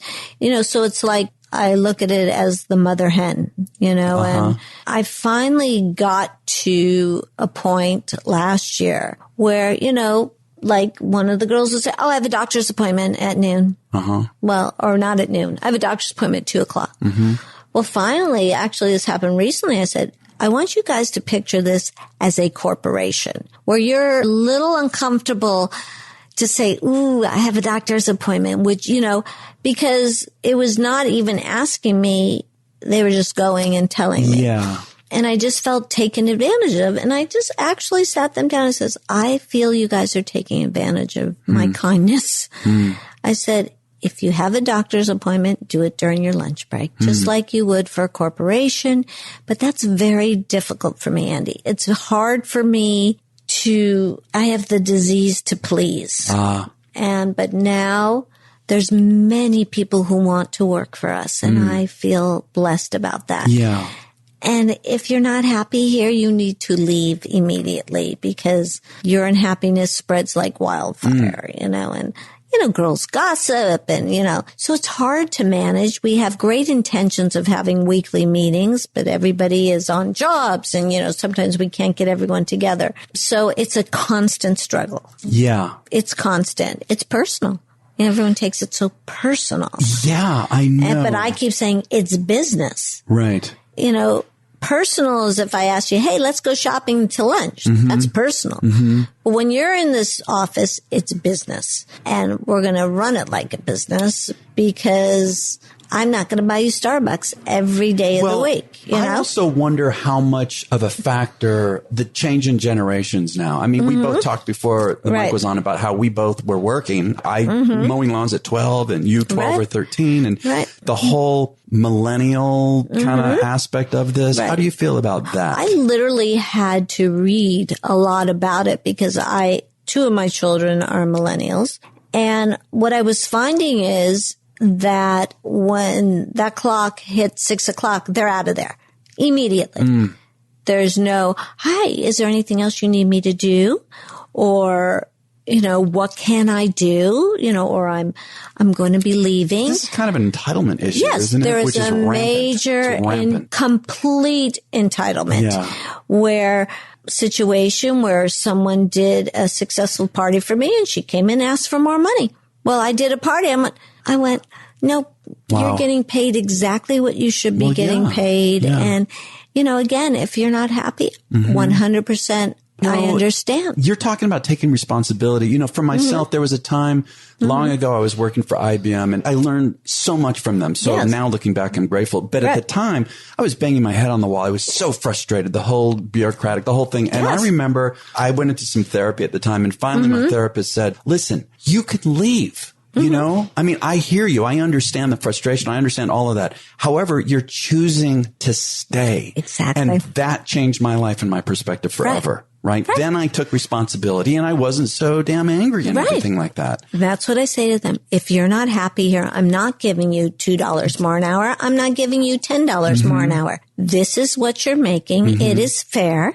so it's like, I look at it as the mother hen, and I finally got to a point last year where, like one of the girls would say, I have a doctor's appointment at noon. Well, or not at noon. I have a doctor's appointment at 2:00. Well, finally, actually this happened recently. I said, I want you guys to picture this as a corporation where you're a little uncomfortable to say, ooh, I have a doctor's appointment, which, because it was not even asking me. They were just going and telling me. Yeah. And I just felt taken advantage of. And I just actually sat them down and says, I feel you guys are taking advantage of my kindness. I said, if you have a doctor's appointment, do it during your lunch break, just like you would for a corporation. But that's very difficult for me, Andy. It's hard for me I have the disease to please. But now there's many people who want to work for us, and I feel blessed about that. Yeah. And if you're not happy here, you need to leave immediately because your unhappiness spreads like wildfire, and girls gossip and, so it's hard to manage. We have great intentions of having weekly meetings, but everybody is on jobs and, sometimes we can't get everyone together. So it's a constant struggle. Yeah. It's constant. It's personal. Everyone takes it so personal. Yeah, I know. But I keep saying it's business. Right. Personal is if I ask you, hey, let's go shopping to lunch. That's personal. But when you're in this office, it's business. And we're going to run it like a business because I'm not going to buy you Starbucks every day of the week. I also wonder how much of a factor the change in generations now. I mean, we both talked before the mic was on about how we both were working. I mowing lawns at 12 and you 12 or 13 and the whole millennial kind of aspect of this. How do you feel about that? I literally had to read a lot about it because two of my children are millennials. And what I was finding is that when that clock hits 6:00, they're out of there immediately. There's no, hi, is there anything else you need me to do? Or, what can I do? Or I'm going to be leaving. This is kind of an entitlement issue, isn't it? There is a major and complete entitlement where situation where someone did a successful party for me and she came in and asked for more money. Well, I did a party. I went, nope, you're getting paid exactly what you should be getting paid. Yeah. And, again, if you're not happy, 100%, I understand. You're talking about taking responsibility. For myself, there was a time long ago I was working for IBM and I learned so much from them. So now looking back, I'm grateful. But at the time, I was banging my head on the wall. I was so frustrated, the whole bureaucratic, the whole thing. And I remember I went into some therapy at the time and finally my therapist said, listen, you could leave. I mean, I hear you. I understand the frustration. I understand all of that. However, you're choosing to stay. Exactly. And that changed my life and my perspective forever. Right. Then I took responsibility and I wasn't so damn angry and everything like that. That's what I say to them. If you're not happy here, I'm not giving you $2 more an hour. I'm not giving you $10 more an hour. This is what you're making. It is fair.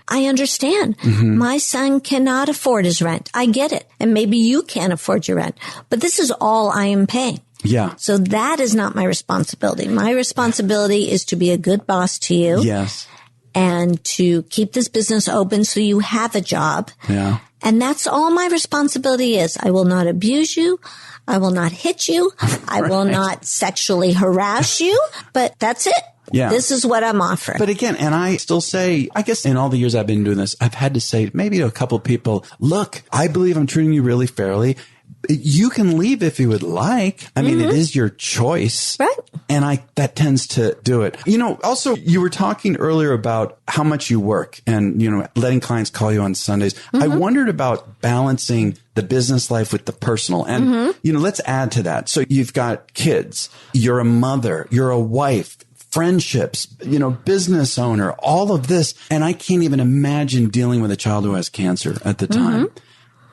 I understand. My son cannot afford his rent. I get it. And maybe you can't afford your rent, but this is all I am paying. Yeah. So that is not my responsibility. My responsibility is to be a good boss to you. Yes. And to keep this business open so you have a job. Yeah. And that's all my responsibility is. I will not abuse you. I will not hit you. I will not sexually harass you. But that's it. Yeah. This is what I'm offering. But again, and I still say, I guess in all the years I've been doing this, I've had to say maybe to a couple of people, look, I believe I'm treating you really fairly. You can leave if you would like. I mean, it is your choice. Right. And that tends to do it. Also, you were talking earlier about how much you work and, letting clients call you on Sundays. I wondered about balancing the business life with the personal. And, let's add to that. So you've got kids, you're a mother, you're a wife, friendships, business owner, all of this. And I can't even imagine dealing with a child who has cancer at the time.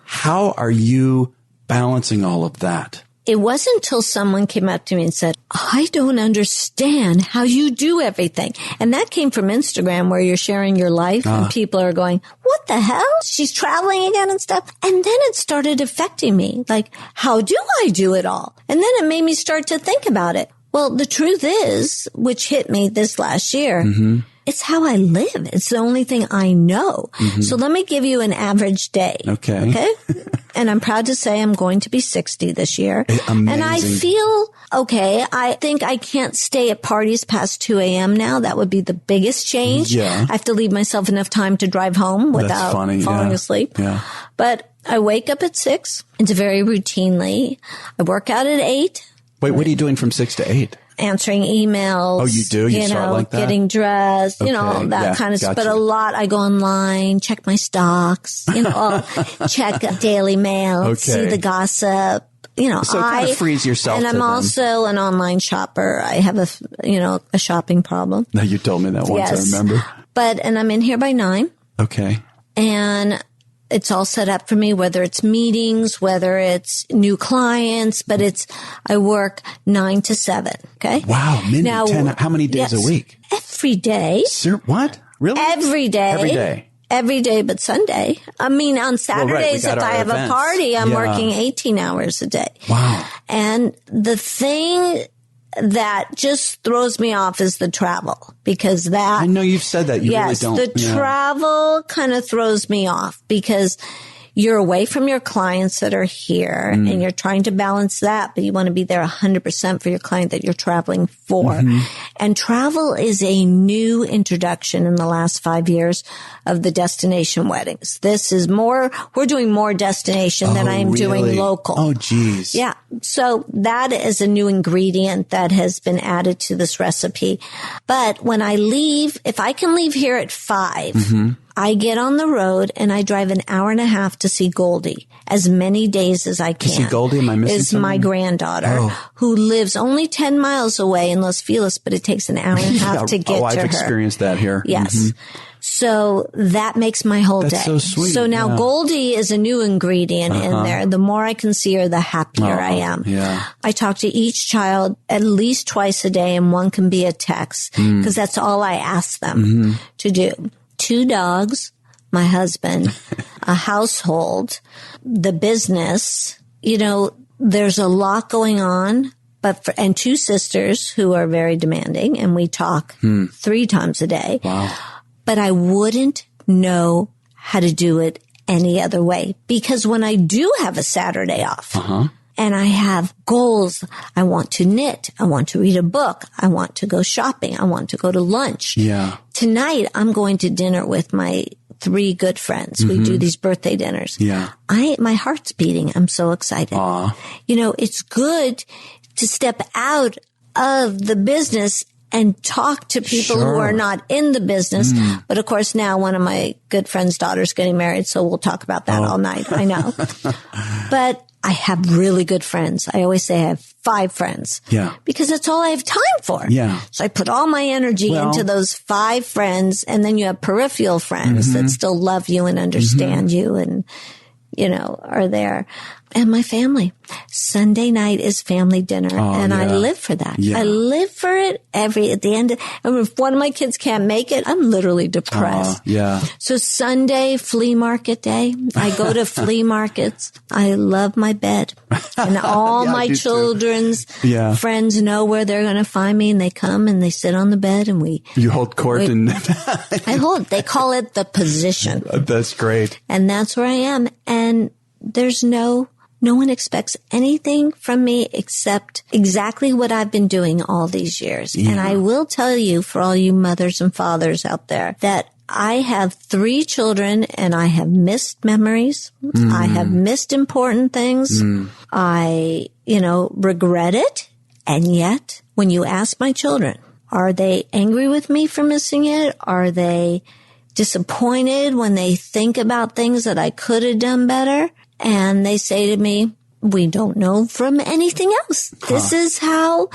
How are you balancing all of that? it wasn't until someone came up to me and said, I don't understand how you do everything. And that came from Instagram, where you're sharing your life and people are going, what the hell? She's traveling again and stuff. And then it started affecting me. Like, how do I do it all? And then it made me start to think about it. Well, the truth is, which hit me this last year, it's how I live. It's the only thing I know. So let me give you an average day. Okay. And I'm proud to say I'm going to be 60 this year. Amazing. And I feel okay. I think I can't stay at parties past 2 a.m. now. That would be the biggest change. Yeah. I have to leave myself enough time to drive home without falling asleep. Yeah. But I wake up at 6. It's very routinely. I work out at 8. Wait, what are you doing from 6 to 8? Answering emails. Oh, you do? You start like that? Getting dressed, that kind of stuff. But a lot, I go online, check my stocks, check Daily Mail, see the gossip. So it kind of frees yourself. And I'm also an online shopper. I have a shopping problem. No, you told me that once, I remember. And I'm in here by 9. Okay. And it's all set up for me, whether it's meetings, whether it's new clients, but I work 9 to 7. Okay. Wow. Mindy, now, how many days a week? Every day. Sir, what? Really? Every day. Every day. Every day but Sunday. I mean, on Saturdays, if I have events. A party, I'm working 18 hours a day. Wow. And the thing that just throws me off is the travel, because that. I know you've said that. You really don't. The travel kind of throws me off, because you're away from your clients that are here and you're trying to balance that, but you want to be there 100% for your client that you're traveling for. And travel is a new introduction in the last 5 years of the destination weddings. This is more, we're doing more destination than I am doing local. Oh, geez. Yeah. So that is a new ingredient that has been added to this recipe. But when I leave, if I can leave here at 5, I get on the road and I drive an hour and a half to see Goldie as many days as I can. To see Goldie? Am I missing Is something? my granddaughter who lives only 10 miles away in Los Feliz, but it takes an hour and a half to get to her. I've experienced that here. Yes. So that makes my whole day. That's so sweet. So now Goldie is a new ingredient in there. The more I can see her, the happier I am. Yeah. I talk to each child at least twice a day, and one can be a text, because that's all I ask them to do. 2 dogs, my husband, a household, the business. There's a lot going on, and 2 sisters who are very demanding, and we talk 3 times a day. Wow. But I wouldn't know how to do it any other way, because when I do have a Saturday off, and I have goals, I want to knit, I want to read a book, I want to go shopping, I want to go to lunch. Yeah. Tonight, I'm going to dinner with my 3 good friends. We do these birthday dinners. Yeah. My heart's beating. I'm so excited. It's good to step out of the business and talk to people who are not in the business. But of course, now one of my good friend's daughter's getting married, so we'll talk about that all night. I know. But I have really good friends. I always say I have 5 friends. Yeah. Because that's all I have time for. Yeah. So I put all my energy into those 5 friends, and then you have peripheral friends that still love you and understand you and, are there. And my family. Sunday night is family dinner, and I live for that. Yeah. I live for it at the end. And if one of my kids can't make it, I'm literally depressed. Yeah. So Sunday, flea market day. I go to flea markets. I love my bed. And all my children's friends know where they're going to find me, and they come and they sit on the bed, and You hold court and... they call it the position. That's great. And that's where I am. And there's no one expects anything from me except exactly what I've been doing all these years. Yeah. And I will tell you, for all you mothers and fathers out there, that I have 3 children and I have missed memories. I have missed important things. I, regret it. And yet, when you ask my children, are they angry with me for missing it? Are they disappointed when they think about things that I could have done better? And they say to me, we don't know from anything else. This is how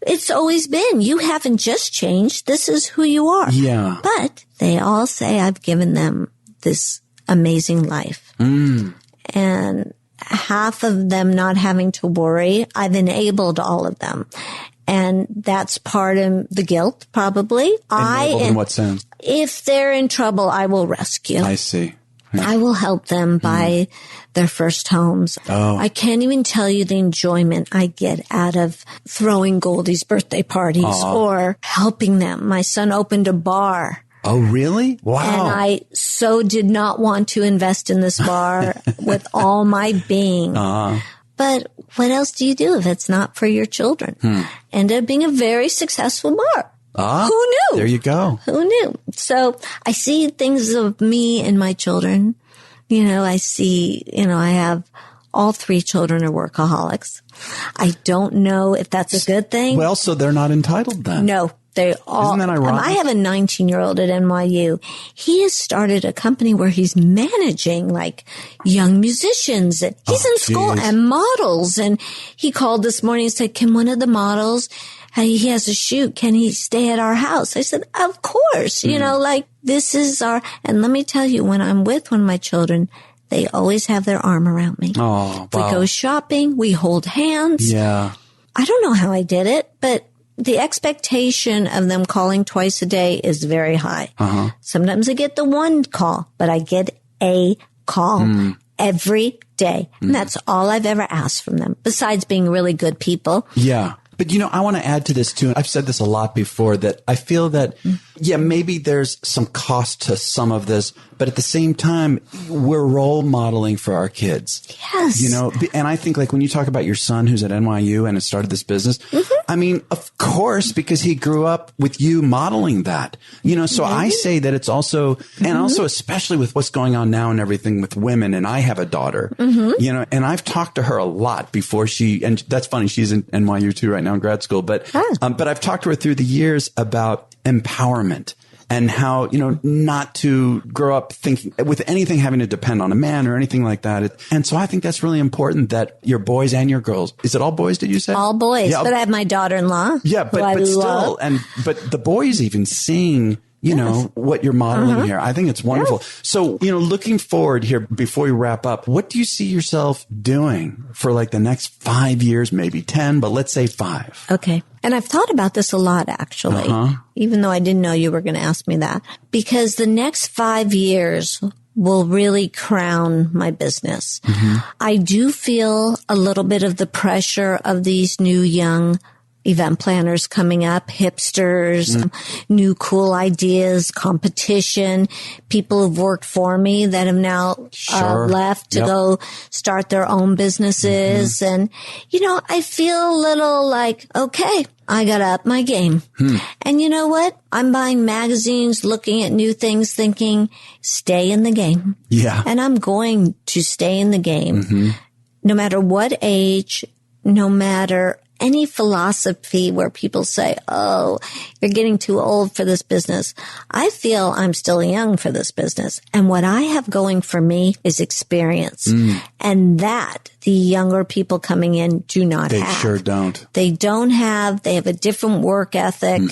it's always been. You haven't just changed. This is who you are. Yeah. But they all say I've given them this amazing life. And half of them not having to worry, I've enabled all of them. And that's part of the guilt, probably. Enabled in what sense? If they're in trouble, I will rescue. I see. Yeah. I will help them buy their first homes. Oh. I can't even tell you the enjoyment I get out of throwing Goldie's birthday parties or helping them. My son opened a bar. Oh, really? Wow. And I so did not want to invest in this bar with all my being. But what else do you do if it's not for your children? Ended up being a very successful bar. Who knew? There you go. Who knew? So I see things of me and my children. I see, I have all 3 children are workaholics. I don't know if that's a good thing. Well, so they're not entitled then. No, they all. Isn't that ironic? I have a 19-year-old at NYU. He has started a company where he's managing like young musicians. He's in school and models. And he called this morning and said, "Can one of the models? He has a shoot. Can he stay at our house?" I said, "Of course." This is and let me tell you, when I'm with one of my children, they always have their arm around me. Oh, wow. We go shopping. We hold hands. Yeah. I don't know how I did it, but the expectation of them calling twice a day is very high. Sometimes I get the one call, but I get a call every day. And that's all I've ever asked from them, besides being really good people. Yeah. But, I want to add to this, too. I've said this a lot before, that I feel that, maybe there's some cost to some of this, but at the same time, we're role modeling for our kids. Yes. And I think like when you talk about your son who's at NYU and has started this business, I mean, of course, because he grew up with you modeling that, so I say that it's also, and also especially with what's going on now and everything with women. And I have a daughter, and I've talked to her a lot before and that's funny. She's in NYU too right now in grad school, but I've talked to her through the years about empowerment and how, not to grow up thinking with anything having to depend on a man or anything like that. And so I think that's really important that your boys and your girls, is it all boys, did you say? All boys. Yeah. But I have my daughter-in-law. Yeah, but still, but the boys even seeing, what you're modeling here. I think it's wonderful. Yes. So, looking forward here before we wrap up, what do you see yourself doing for like the next 5 years, maybe 10, but let's say 5? Okay. And I've thought about this a lot, actually, even though I didn't know you were going to ask me that, because the next 5 years will really crown my business. I do feel a little bit of the pressure of these new young event planners coming up, hipsters, new cool ideas, competition, people who've worked for me that have now left to go start their own businesses. And, I feel a little like, okay, I got to up my game. And you know what? I'm buying magazines, looking at new things, thinking, stay in the game. Yeah. And I'm going to stay in the game, no matter what age, no matter any philosophy where people say, "Oh, you're getting too old for this business." I feel I'm still young for this business. And what I have going for me is experience. And that the younger people coming in do not have. They sure don't. They don't have. They have a different work ethic.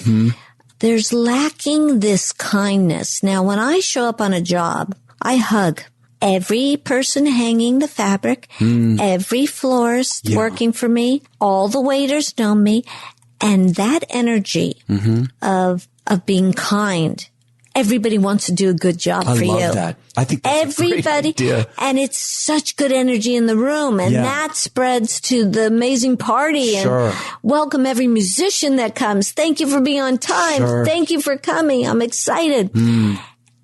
There's lacking this kindness. Now, when I show up on a job, I hug every person hanging the fabric, every florist working for me, all the waiters know me, and that energy of being kind. Everybody wants to do a good job for you. I love that. I think that's a great idea. And it's such good energy in the room, and that spreads to the amazing party. And welcome every musician that comes. Thank you for being on time. Thank you for coming. I'm excited.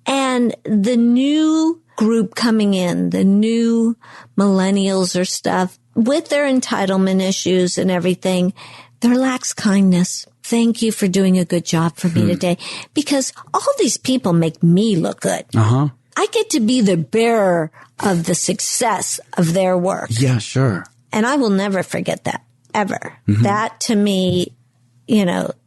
And the new group coming in, the new millennials or stuff, with their entitlement issues and everything, there lacks kindness. Thank you for doing a good job for me today, because all these people make me look good. I get to be the bearer of the success of their work. Yeah, sure. And I will never forget that, ever. That to me,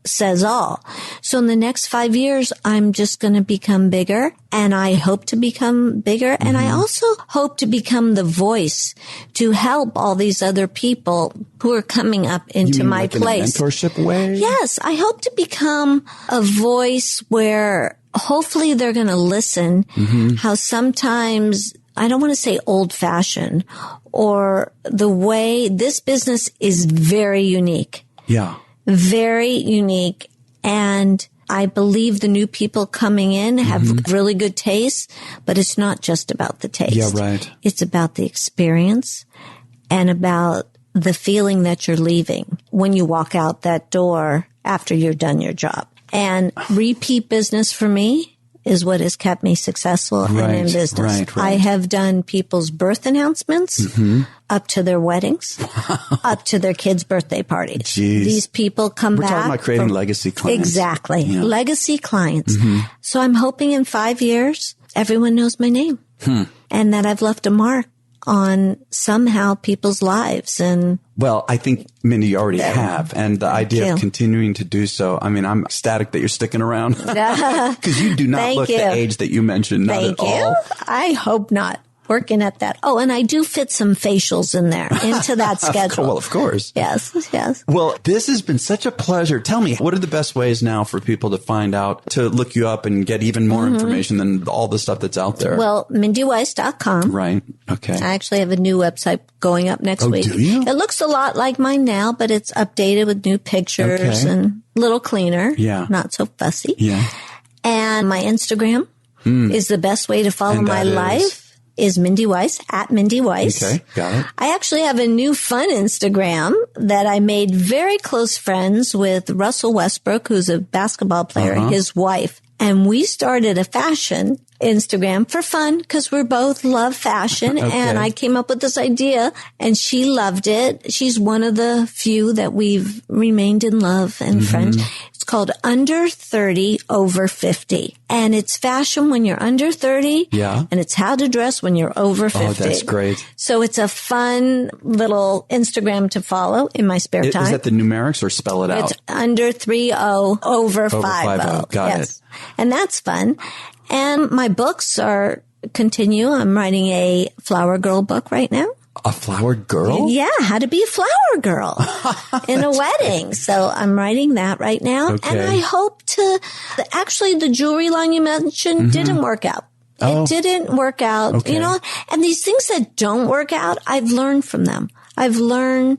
says all. So in the next 5 years, I'm just going to become bigger, and I hope to become bigger. And I also hope to become the voice to help all these other people who are coming up into my place. In a mentorship way? Yes. I hope to become a voice where hopefully they're going to listen, how sometimes, I don't want to say old fashioned or the way this business is very unique. Yeah. Very unique. And I believe the new people coming in have really good taste, but it's not just about the taste. Yeah, right. It's about the experience and about the feeling that you're leaving when you walk out that door after you're done your job. And repeat business for me is what has kept me successful and in business. Right. I have done people's birth announcements up to their weddings, up to their kids' birthday parties. Jeez. These people come back. We're talking about creating legacy clients. Exactly. Yeah. Legacy clients. So I'm hoping in 5 years, everyone knows my name and that I've left a mark on somehow people's lives. And well, I think, Mindy, you already have. And the idea of continuing to do so, I mean, I'm ecstatic that you're sticking around because you do not look the age that you mentioned. Not at all. I hope not. Working at that. Oh, and I do fit some facials in there into that schedule. Well, of course. Yes. Well, this has been such a pleasure. Tell me, what are the best ways now for people to find out, to look you up and get even more information than all the stuff that's out there? Well, MindyWeiss.com. Right. Okay. I actually have a new website going up next week. Do you? It looks a lot like mine now, but it's updated with new pictures and a little cleaner. Yeah. Not so fussy. Yeah. And my Instagram is the best way to follow my life. Is Mindy Weiss, at Mindy Weiss. Okay, got it. I actually have a new fun Instagram that I made very close friends with Russell Westbrook, who's a basketball player, his wife. And we started a fashion Instagram for fun because we both love fashion. And I came up with this idea and she loved it. She's one of the few that we've remained in love and friends. It's called Under 30 Over 50. And it's fashion when you're under 30. Yeah. And it's how to dress when you're over 50. Oh, that's great. So it's a fun little Instagram to follow in my spare time. Is that the numerics or spell it out? It's under 30 over 50. Got it. And that's fun. And my books continue. I'm writing a flower girl book right now. A flower girl? Yeah, how to be a flower girl in a wedding. So I'm writing that right now. Okay. And I hope actually the jewelry line you mentioned didn't work out. Oh. It didn't work out, and these things that don't work out, I've learned from them. I've learned,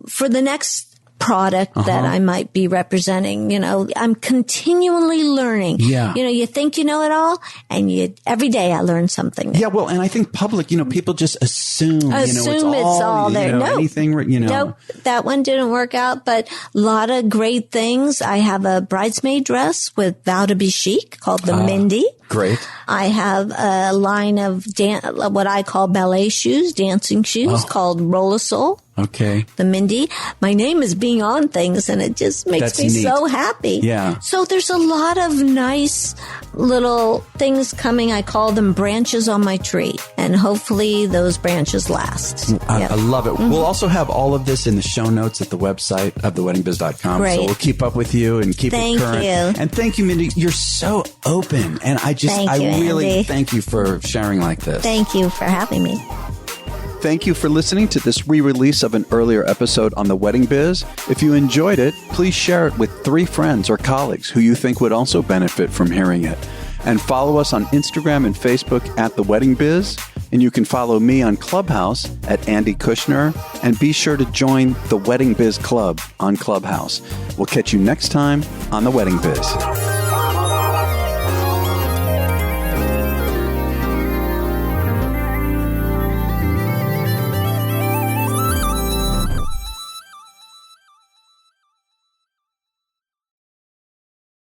for the next product that I might be representing, I'm continually learning. Yeah. You think you know it all, and every day I learn something new. Yeah, well, and I think public, people just assume it's all there. No, anything, Nope, that one didn't work out, but a lot of great things. I have a bridesmaid dress with Vow to Be Chic called the Mindy. Great. I have a line of what I call ballet shoes, dancing shoes called Rollisol. Okay. The Mindy. My name is being on things and it just makes me so happy. Yeah. So there's a lot of nice little things coming. I call them branches on my tree, and hopefully those branches last. I love it. We'll also have all of this in the show notes at the website of theweddingbiz.com. Great. So we'll keep up with you and keep it current. Thank you. And thank you, Mindy. You're so open. And I really Andy. thank you for sharing like this. Thank you for having me. Thank you for listening to this re-release of an earlier episode on The Wedding Biz. If you enjoyed it, please share it with 3 friends or colleagues who you think would also benefit from hearing it. And follow us on Instagram and Facebook at The Wedding Biz. And you can follow me on Clubhouse at Andy Kushner. And be sure to join the Wedding Biz Club on Clubhouse. We'll catch you next time on The Wedding Biz.